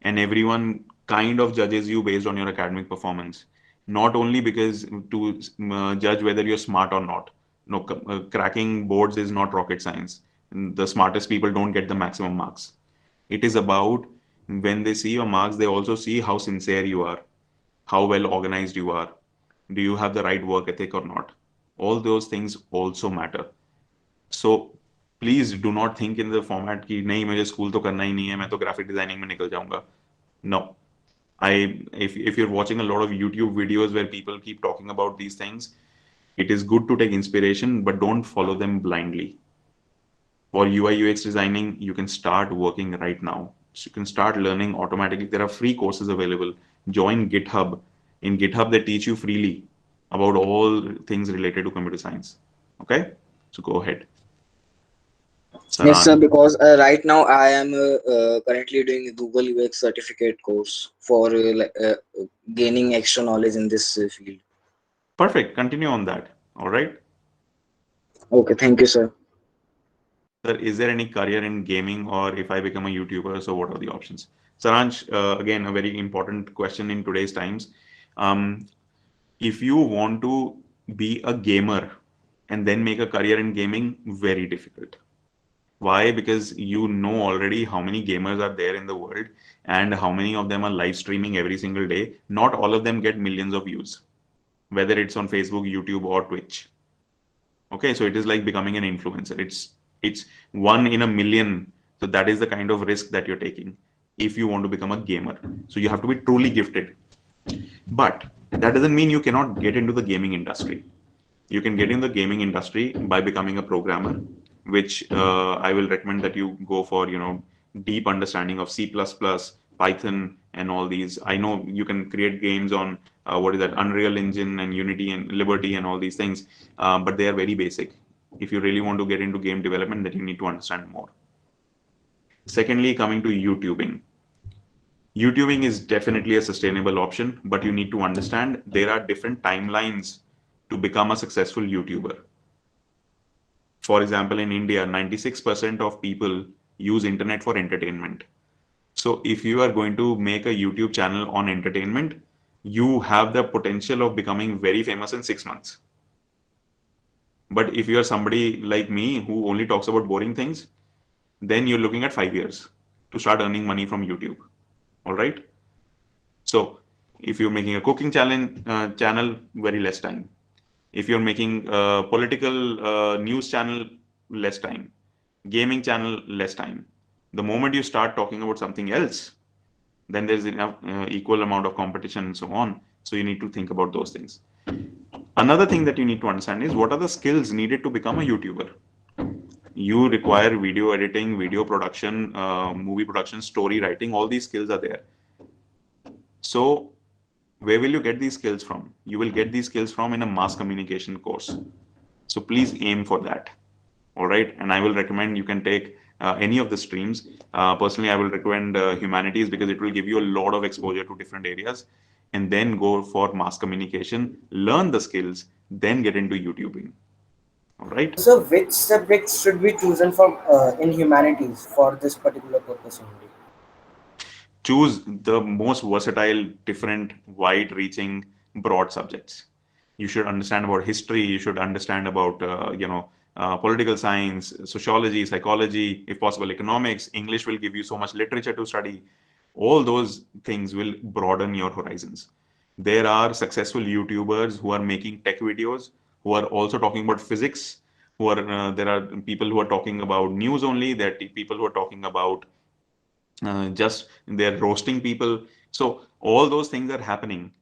and everyone kind of judges you based on your academic performance. Not only because to judge whether you're smart or not. No, cracking boards is not rocket science. The smartest people don't get the maximum marks. It is about when they see your marks, they also see how sincere you are, how well organized you are, do you have the right work ethic or not. All those things also matter. So please do not think in the format कि नहीं मुझे school तो करना ही नहीं है, मैं तो graphic designing में निकल जाऊंगा. No. I if you're watching a lot of YouTube videos where people keep talking about these things, it is good to take inspiration, but don't follow them blindly. For UI UX designing, you can start working right now. So you can start learning automatically. There are free courses available. Join GitHub. In GitHub, they teach you freely about all things related to computer science. Okay? So go ahead. Yes, sir. Saran. Because right now I am currently doing a Google UX certificate course for gaining extra knowledge in this field. Perfect. Continue on that. All right. Okay, thank you, sir. Sir, is there any career in gaming or if I become a YouTuber, so what are the options? Saransh, again, a very important question in today's times. Um, if you want to be a gamer and then make a career in gaming, very difficult. Why? Because you know already how many gamers are there in the world and how many of them are live streaming every single day. Not all of them get millions of views, whether it's on Facebook, YouTube, or Twitch. Okay, so it is like becoming an influencer. It's one in a million. So that is the kind of risk that you're taking if you want to become a gamer. So you have to be truly gifted. But that doesn't mean you cannot get into the gaming industry. You can get in the gaming industry by becoming a programmer, which I will recommend that you go for, deep understanding of C++, Python, and all these. I know you can create games on what is that, Unreal Engine and Unity and Liberty and all these things, but they are very basic. If you really want to get into game development, then you need to understand more. Secondly, coming to YouTubing. YouTubing is definitely a sustainable option, but you need to understand there are different timelines to become a successful YouTuber. For example, in India, 96% of people use internet for entertainment. So if you are going to make a YouTube channel on entertainment, you have the potential of becoming very famous in 6 months. But if you are somebody like me who only talks about boring things, then you're looking at 5 years to start earning money from YouTube. All right. So if you're making a cooking channel, very less time. If you're making a political news channel, less time. Gaming channel, less time. The moment you start talking about something else, then there's enough equal amount of competition and so on. So you need to think about those things. Another thing that you need to understand is what are the skills needed to become a YouTuber. You require video editing, video production, movie production, story writing. All these skills are there. So where will you get these skills from? You will get these skills from in a mass communication course. So please aim for that. All right. And I will recommend you can take any of the streams. Personally, I will recommend humanities because it will give you a lot of exposure to different areas. And then go for mass communication, learn the skills, then get into YouTubing. All right. So, which subjects should be chosen from in humanities for this particular purpose only? Choose the most versatile, different, wide reaching, broad subjects. You should understand about history. You should understand about, political science, sociology, psychology, if possible, economics. English will give you so much literature to study. All those things will broaden your horizons. There are successful YouTubers who are making tech videos, who are also talking about physics, there are people who are talking about news only. There are people who are talking about just they're roasting people. So all those things are happening.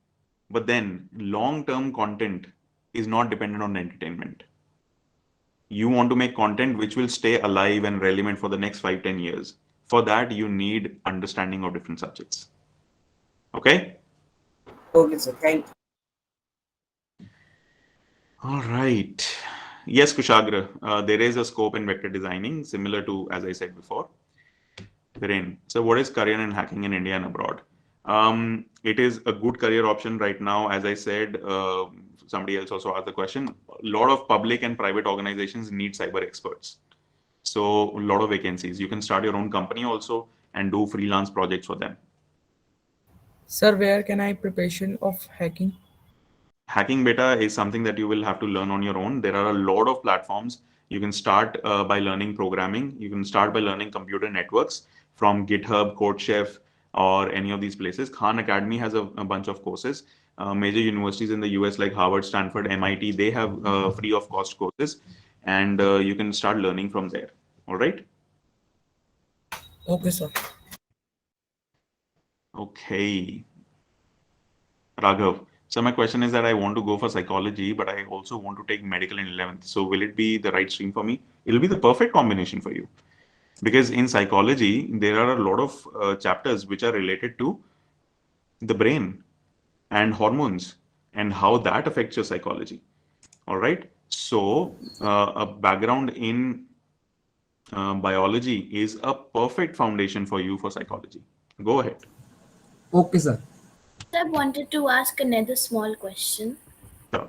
But then long-term content is not dependent on entertainment. You want to make content which will stay alive and relevant for the next 5, 10 years. For that, you need understanding of different subjects. Okay? Okay, sir. Thank you. All right. Yes, Kushagra, there is a scope in vector designing, similar to, as I said before. Viren, so what is career in hacking in India and abroad? It is a good career option right now. As I said, somebody else also asked the question. A lot of public and private organizations need cyber experts. So a lot of vacancies. You can start your own company also and do freelance projects for them. Sir, where can I preparation of hacking? Hacking beta is something that you will have to learn on your own. There are a lot of platforms. You can start by learning programming. You can start by learning computer networks from GitHub, CodeChef, or any of these places. Khan Academy has a bunch of courses. Major universities in the US like Harvard, Stanford, MIT, they have free of cost courses, and you can start learning from there. All right. Okay, sir. Okay. Raghav. So my question is that I want to go for psychology, but I also want to take medical in 11th. So will it be the right stream for me? It'll be the perfect combination for you. Because in psychology, there are a lot of chapters which are related to the brain and hormones and how that affects your psychology. All right. So a background in biology is a perfect foundation for you for psychology. Go ahead. Okay, sir. I wanted to ask another small question. Sure.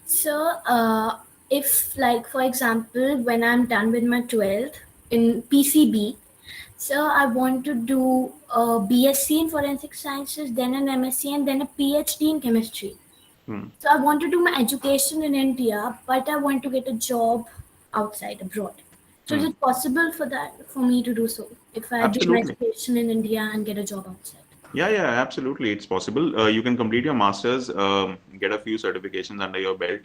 So, if, like, for example, when I'm done with my 12th in PCB, so I want to do a BSc in Forensic Sciences, then an MSc, and then a PhD in Chemistry. So I want to do my education in India, but I want to get a job outside, abroad. So is it possible for me to do so if I do my Absolutely. education in India and get a job outside? Yeah, absolutely. It's possible. You can complete your master's, get a few certifications under your belt,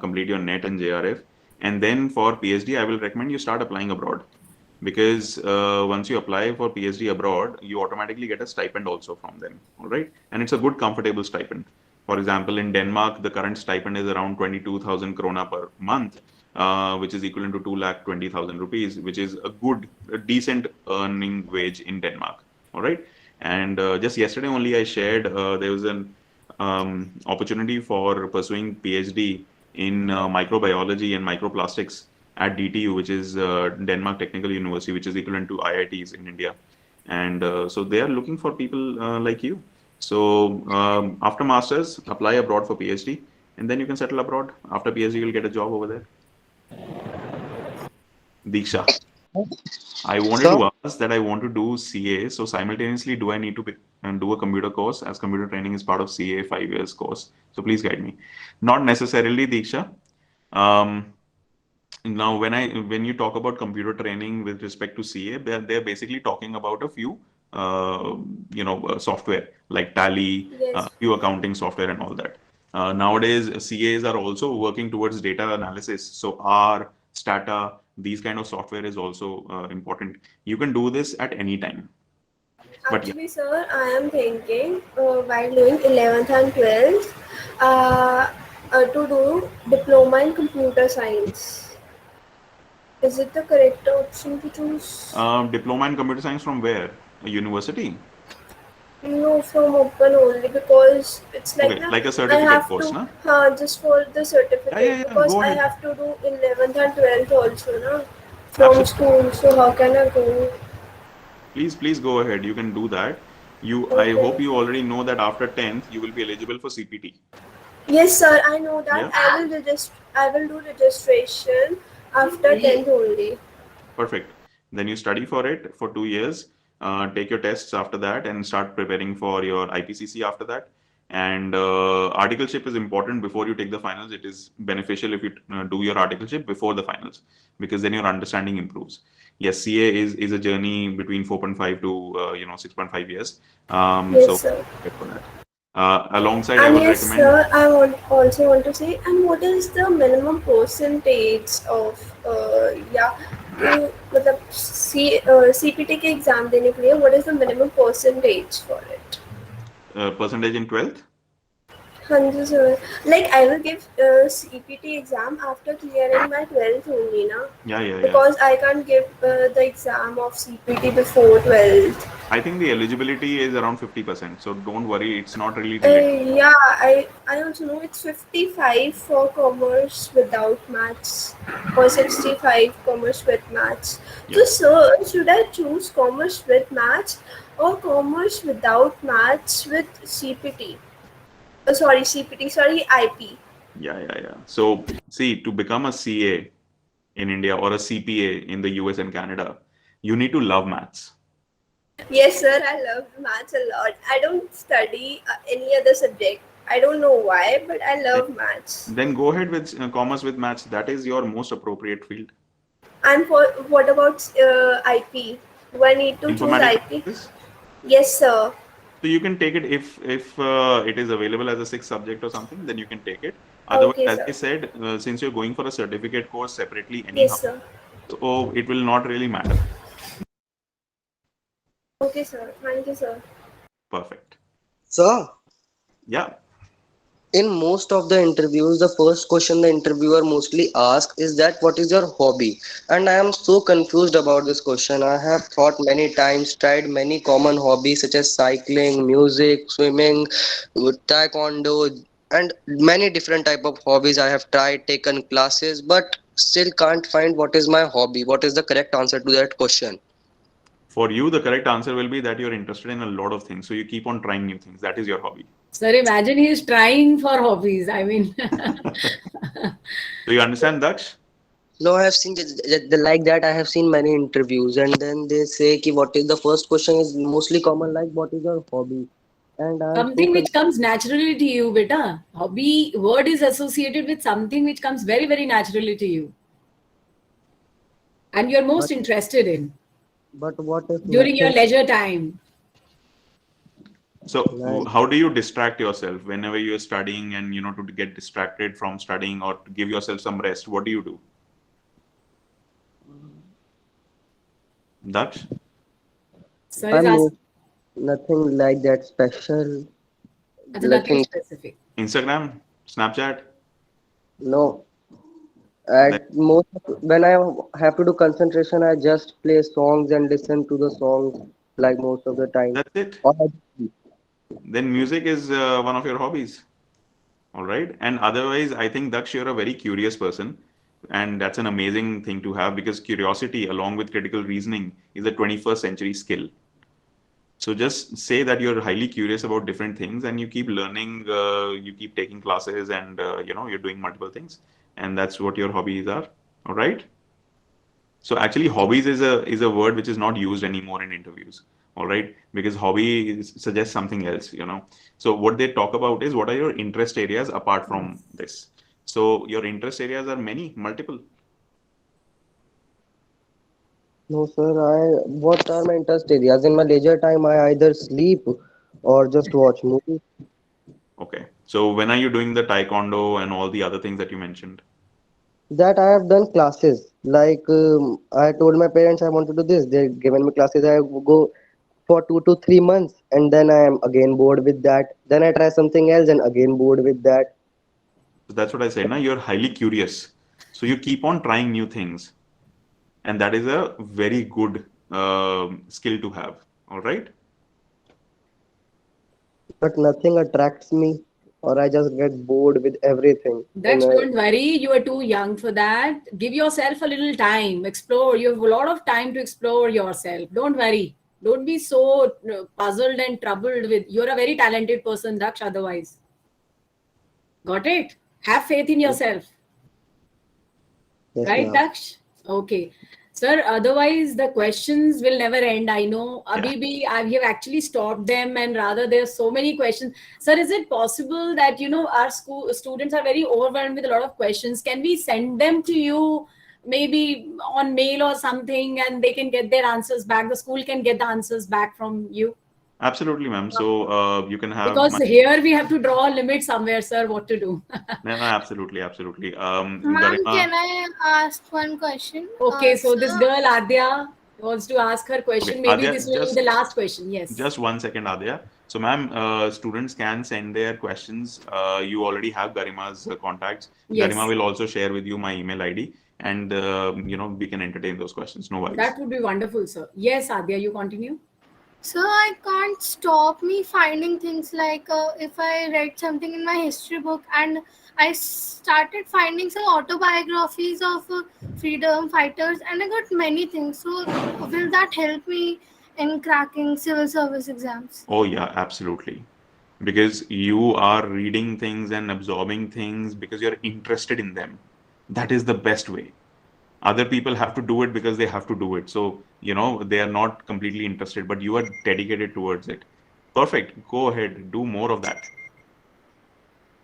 complete your NET and JRF, and then for PhD, I will recommend you start applying abroad, because once you apply for PhD abroad, you automatically get a stipend also from them. All right, and it's a good, comfortable stipend. For example, in Denmark, the current stipend is around 22,000 krona per month, which is equivalent to 2,20,000 rupees, which is a decent earning wage in Denmark. All right. And just yesterday only, I shared there was an opportunity for pursuing PhD in microbiology and microplastics at DTU, which is Denmark Technical University, which is equivalent to IITs in India. And so they are looking for people like you. So after masters, apply abroad for PhD, and then you can settle abroad. After PhD, you'll get a job over there. Diksha. I wanted So, to ask that I want to do CA. So simultaneously, do I need to do a computer course, as computer training is part of CA 5 years course? So please guide me. Not necessarily, Diksha. Um, Now, when you talk about computer training with respect to CA, they're basically talking about a few software like Tally, Yes. few accounting software and all that. Nowadays, CAs are also working towards data analysis. So R, Stata, these kind of software is also important. You can do this at any time. But yeah, Actually, sir, I am thinking while doing 11th and 12th to do diploma in computer science. Is it the correct option to choose? diploma in computer science from where? A university? No, from open only because it's like Okay, na, like a I certificate have course, to na? just for the certificate Yeah. because Go I ahead. have to do 11th and 12th also na, from Absolutely. school. So how can I go? Please go ahead. You can do that. I Okay. hope you already know that after 10th, you will be eligible for CPT. Yes, sir. I know that. Yeah, I will register. I will do registration after 10th only. perfect. Then you study for it for 2 years, take your tests after that, and start preparing for your IPCC after that. And articleship is important before you take the finals. It is beneficial if you do your articleship before the finals, because then your understanding improves. Yes, CA is a journey between 4.5 to 6.5 years. Yes, So sir. prepare for that. Alongside, I And would yes, recommend. sir, also want to say, and what is the minimum percentage of मतलब CPT के exam देने के लिए what is the minimum percentage for it? Percentage in 12th. Hanji sir. Like I will give CPT exam after clearing my 12th only, na? Yeah. Because I can't give the exam of CPT before 12th. I think the eligibility is around 50%. So don't worry, it's not really related. Yeah, I also know it's 55 for commerce without maths or 65 commerce with maths. So, Yeah. sir, should I choose commerce with maths or commerce without maths with CPT? Sorry, CPT, sorry, IP. Yeah. So see, to become a CA in India or a CPA in the US and Canada, you need to love maths. Yes, sir, I love maths a lot. I don't study any other subject. I don't know why, but I Then, love maths. then go ahead with commerce with maths. That is your most appropriate field. And for what about IP? Do I need to choose Informatics. IP? Yes, sir. So you can take it if it is available as a sixth subject or something, then you can take it. Otherwise, Okay, as sir. I said, since you're going for a certificate course separately anyhow, Yes, sir. so it will not really matter. Okay, sir. Thank you, sir. Perfect. So, Yeah. in most of the interviews, the first question the interviewer mostly asks is that what is your hobby? And I am so confused about this question. I have thought many times, tried many common hobbies such as cycling, music, swimming, taekwondo, and many different type of hobbies I have tried, taken classes, but still can't find what is my hobby. What is the correct answer to that question? For you, the correct answer will be that you're interested in a lot of things. So you keep on trying new things. That is your hobby. Sir, imagine he is trying for hobbies. I mean, Do you understand, Daksh? No, I have seen like that. I have seen many interviews, and then they say ki what is the first question is mostly common like what is your hobby, and I am so something which comes naturally to you, beta. Hobby word is associated with something which comes very, very naturally to you, and you're most but interested in what if during your nothing leisure time. So like how do you distract yourself whenever you're studying and to get distracted from studying or to give yourself some rest? What do you do? Daksh? Sir is I'm asking. nothing like that special. That's nothing Nothing. specific. Instagram? Snapchat? No. Then At most when I have to do concentration, I just play songs and listen to the songs like most of the time. that's it. Or Then music is one of your hobbies. All right. And otherwise, I think Daksh, you're a very curious person. And that's an amazing thing to have because curiosity, along with critical reasoning, is a 21st century skill. So just say that you're highly curious about different things and you keep learning, you keep taking classes and, you're doing multiple things. And that's what your hobbies are. All right. So actually, hobbies is a word which is not used anymore in interviews. All right, because suggests something else. So what they talk about is what are your interest areas apart from this. So your interest areas are many, multiple. no, sir. What are my interest areas? In my leisure time, I either sleep or just watch movies. Okay. So when are you doing the taekwondo and all the other things that you mentioned? That I have done classes. Like I told my parents I want to do this. They given me classes. I go for 2 to 3 months, and then I am again bored with that. Then I try something else, and again bored with that. So that's what I said. Now you're highly curious. So you keep on trying new things, and that is a very good skill to have. All right. But nothing attracts me, or I just get bored with everything. In Daksh, don't worry. You are too young for that. Give yourself a little time. Explore. You have a lot of time to explore yourself. Don't worry. Don't be so puzzled and troubled with. You're a very talented person, Daksh. Otherwise, got it. Have faith in yourself. yes, Right, ma'am. Daksh? Okay. Sir, otherwise the questions will never end. I know. Yeah. Abhi, we have actually stopped them and rather there's so many questions. Sir, is it possible that, our school students are very overwhelmed with a lot of questions? Can we send them to you maybe on mail or something and they can get their answers back? The school can get the answers back from you? Absolutely, ma'am. So you can have Because my. here we have to draw a limit somewhere, sir, what to do. No, no, absolutely. Ma'am, Garima, can I ask one question? Okay, so this Sir, girl, Adya, wants to ask her question. Okay, Maybe Adya, this will be the last question. Yes. just 1 second, Adya. So, ma'am, students can send their questions. You already have Garima's contacts. Garima Yes. will also share with you my email ID, and we can entertain those questions. No worries. That would be wonderful, sir. Yes, Adya, you continue. So I can't stop me finding things like if I read something in my history book and I started finding some autobiographies of freedom fighters and I got many things. So will that help me in cracking civil service exams? Oh, yeah, absolutely. Because you are reading things and absorbing things because you're interested in them. That is the best way. Other people have to do it because they have to do it. So, they are not completely interested, but you are dedicated towards it. Perfect. Go ahead, do more of that.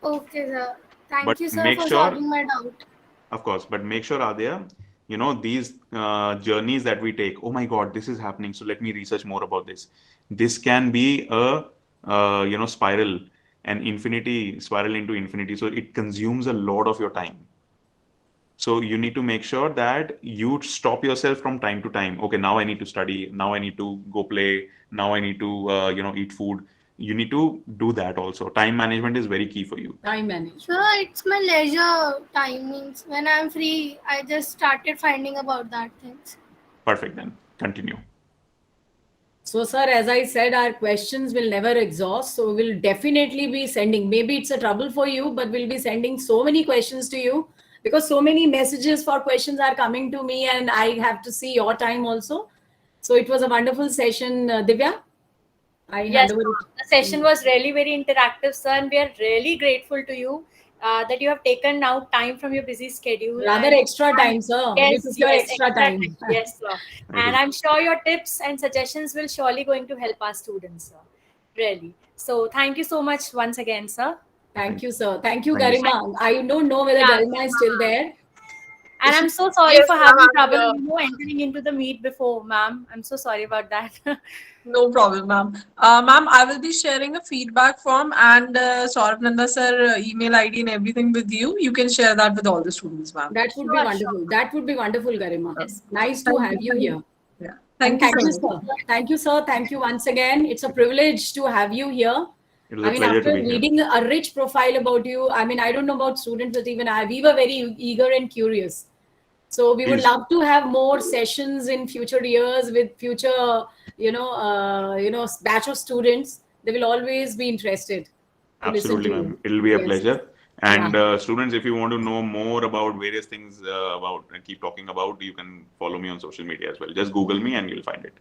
Okay, sir. Thank But you, sir, make for sure, solving my doubt. of course, but make sure, Adya, these journeys that we take, oh my God, this is happening. So let me research more about this. This can be a, spiral, an infinity spiral into infinity. So it consumes a lot of your time. So you need to make sure that you stop yourself from time to time. Okay, now I need to study. Now I need to go play. Now I need to, eat food. You need to do that also. Time management is very key for you. Time management. Sir, it's my leisure time. Means when I'm free, I just started finding about that things. Perfect then. Continue. So, sir, as I said, our questions will never exhaust. So, we'll definitely be sending. Maybe it's a trouble for you, but we'll be sending so many questions to you because so many messages for questions are coming to me, and I have to see your time also. So, it was a wonderful session, Divya. I Yes, hand over it. the session was really very interactive, sir, and we are really grateful to you that you have taken out time from your busy schedule. Rather And extra time, sir. We yes, took your yes, extra time. yes, sir. And I'm sure your tips and suggestions will surely going to help our students, sir. Really. So thank you so much once again, sir. Thank you, sir. Thank you, Thank you, sir. Garima. I don't know whether Yeah. Garima is still there. And I'm so sorry Yes, for ma'am, having I'm trouble, here. entering into the meet before, ma'am. I'm so sorry about that. No problem, ma'am. Ma'am, I will be sharing a feedback form and Saurabh Nanda sir email ID and everything with you. You can share that with all the students, ma'am. That would be Sure, wonderful. sure. That would be wonderful, Garima. Yes. Nice to Thank have you you. here. Yeah. And Thank you thank you, so much. sir. Thank you, sir. Thank you once again. It's a privilege to have you here. It was I a mean, pleasure to after be here. reading a rich profile about you, I mean, I don't know about students, but even we were very eager and curious. So we would Please, love to have more sessions in future years with future, batch of students. They will always be interested to listen absolutely, to you. ma'am. It'll be a Yes. pleasure. Yeah. And students, if you want to know more about various things about and keep talking about, you can follow me on social media as well. Just Google me and you'll find it.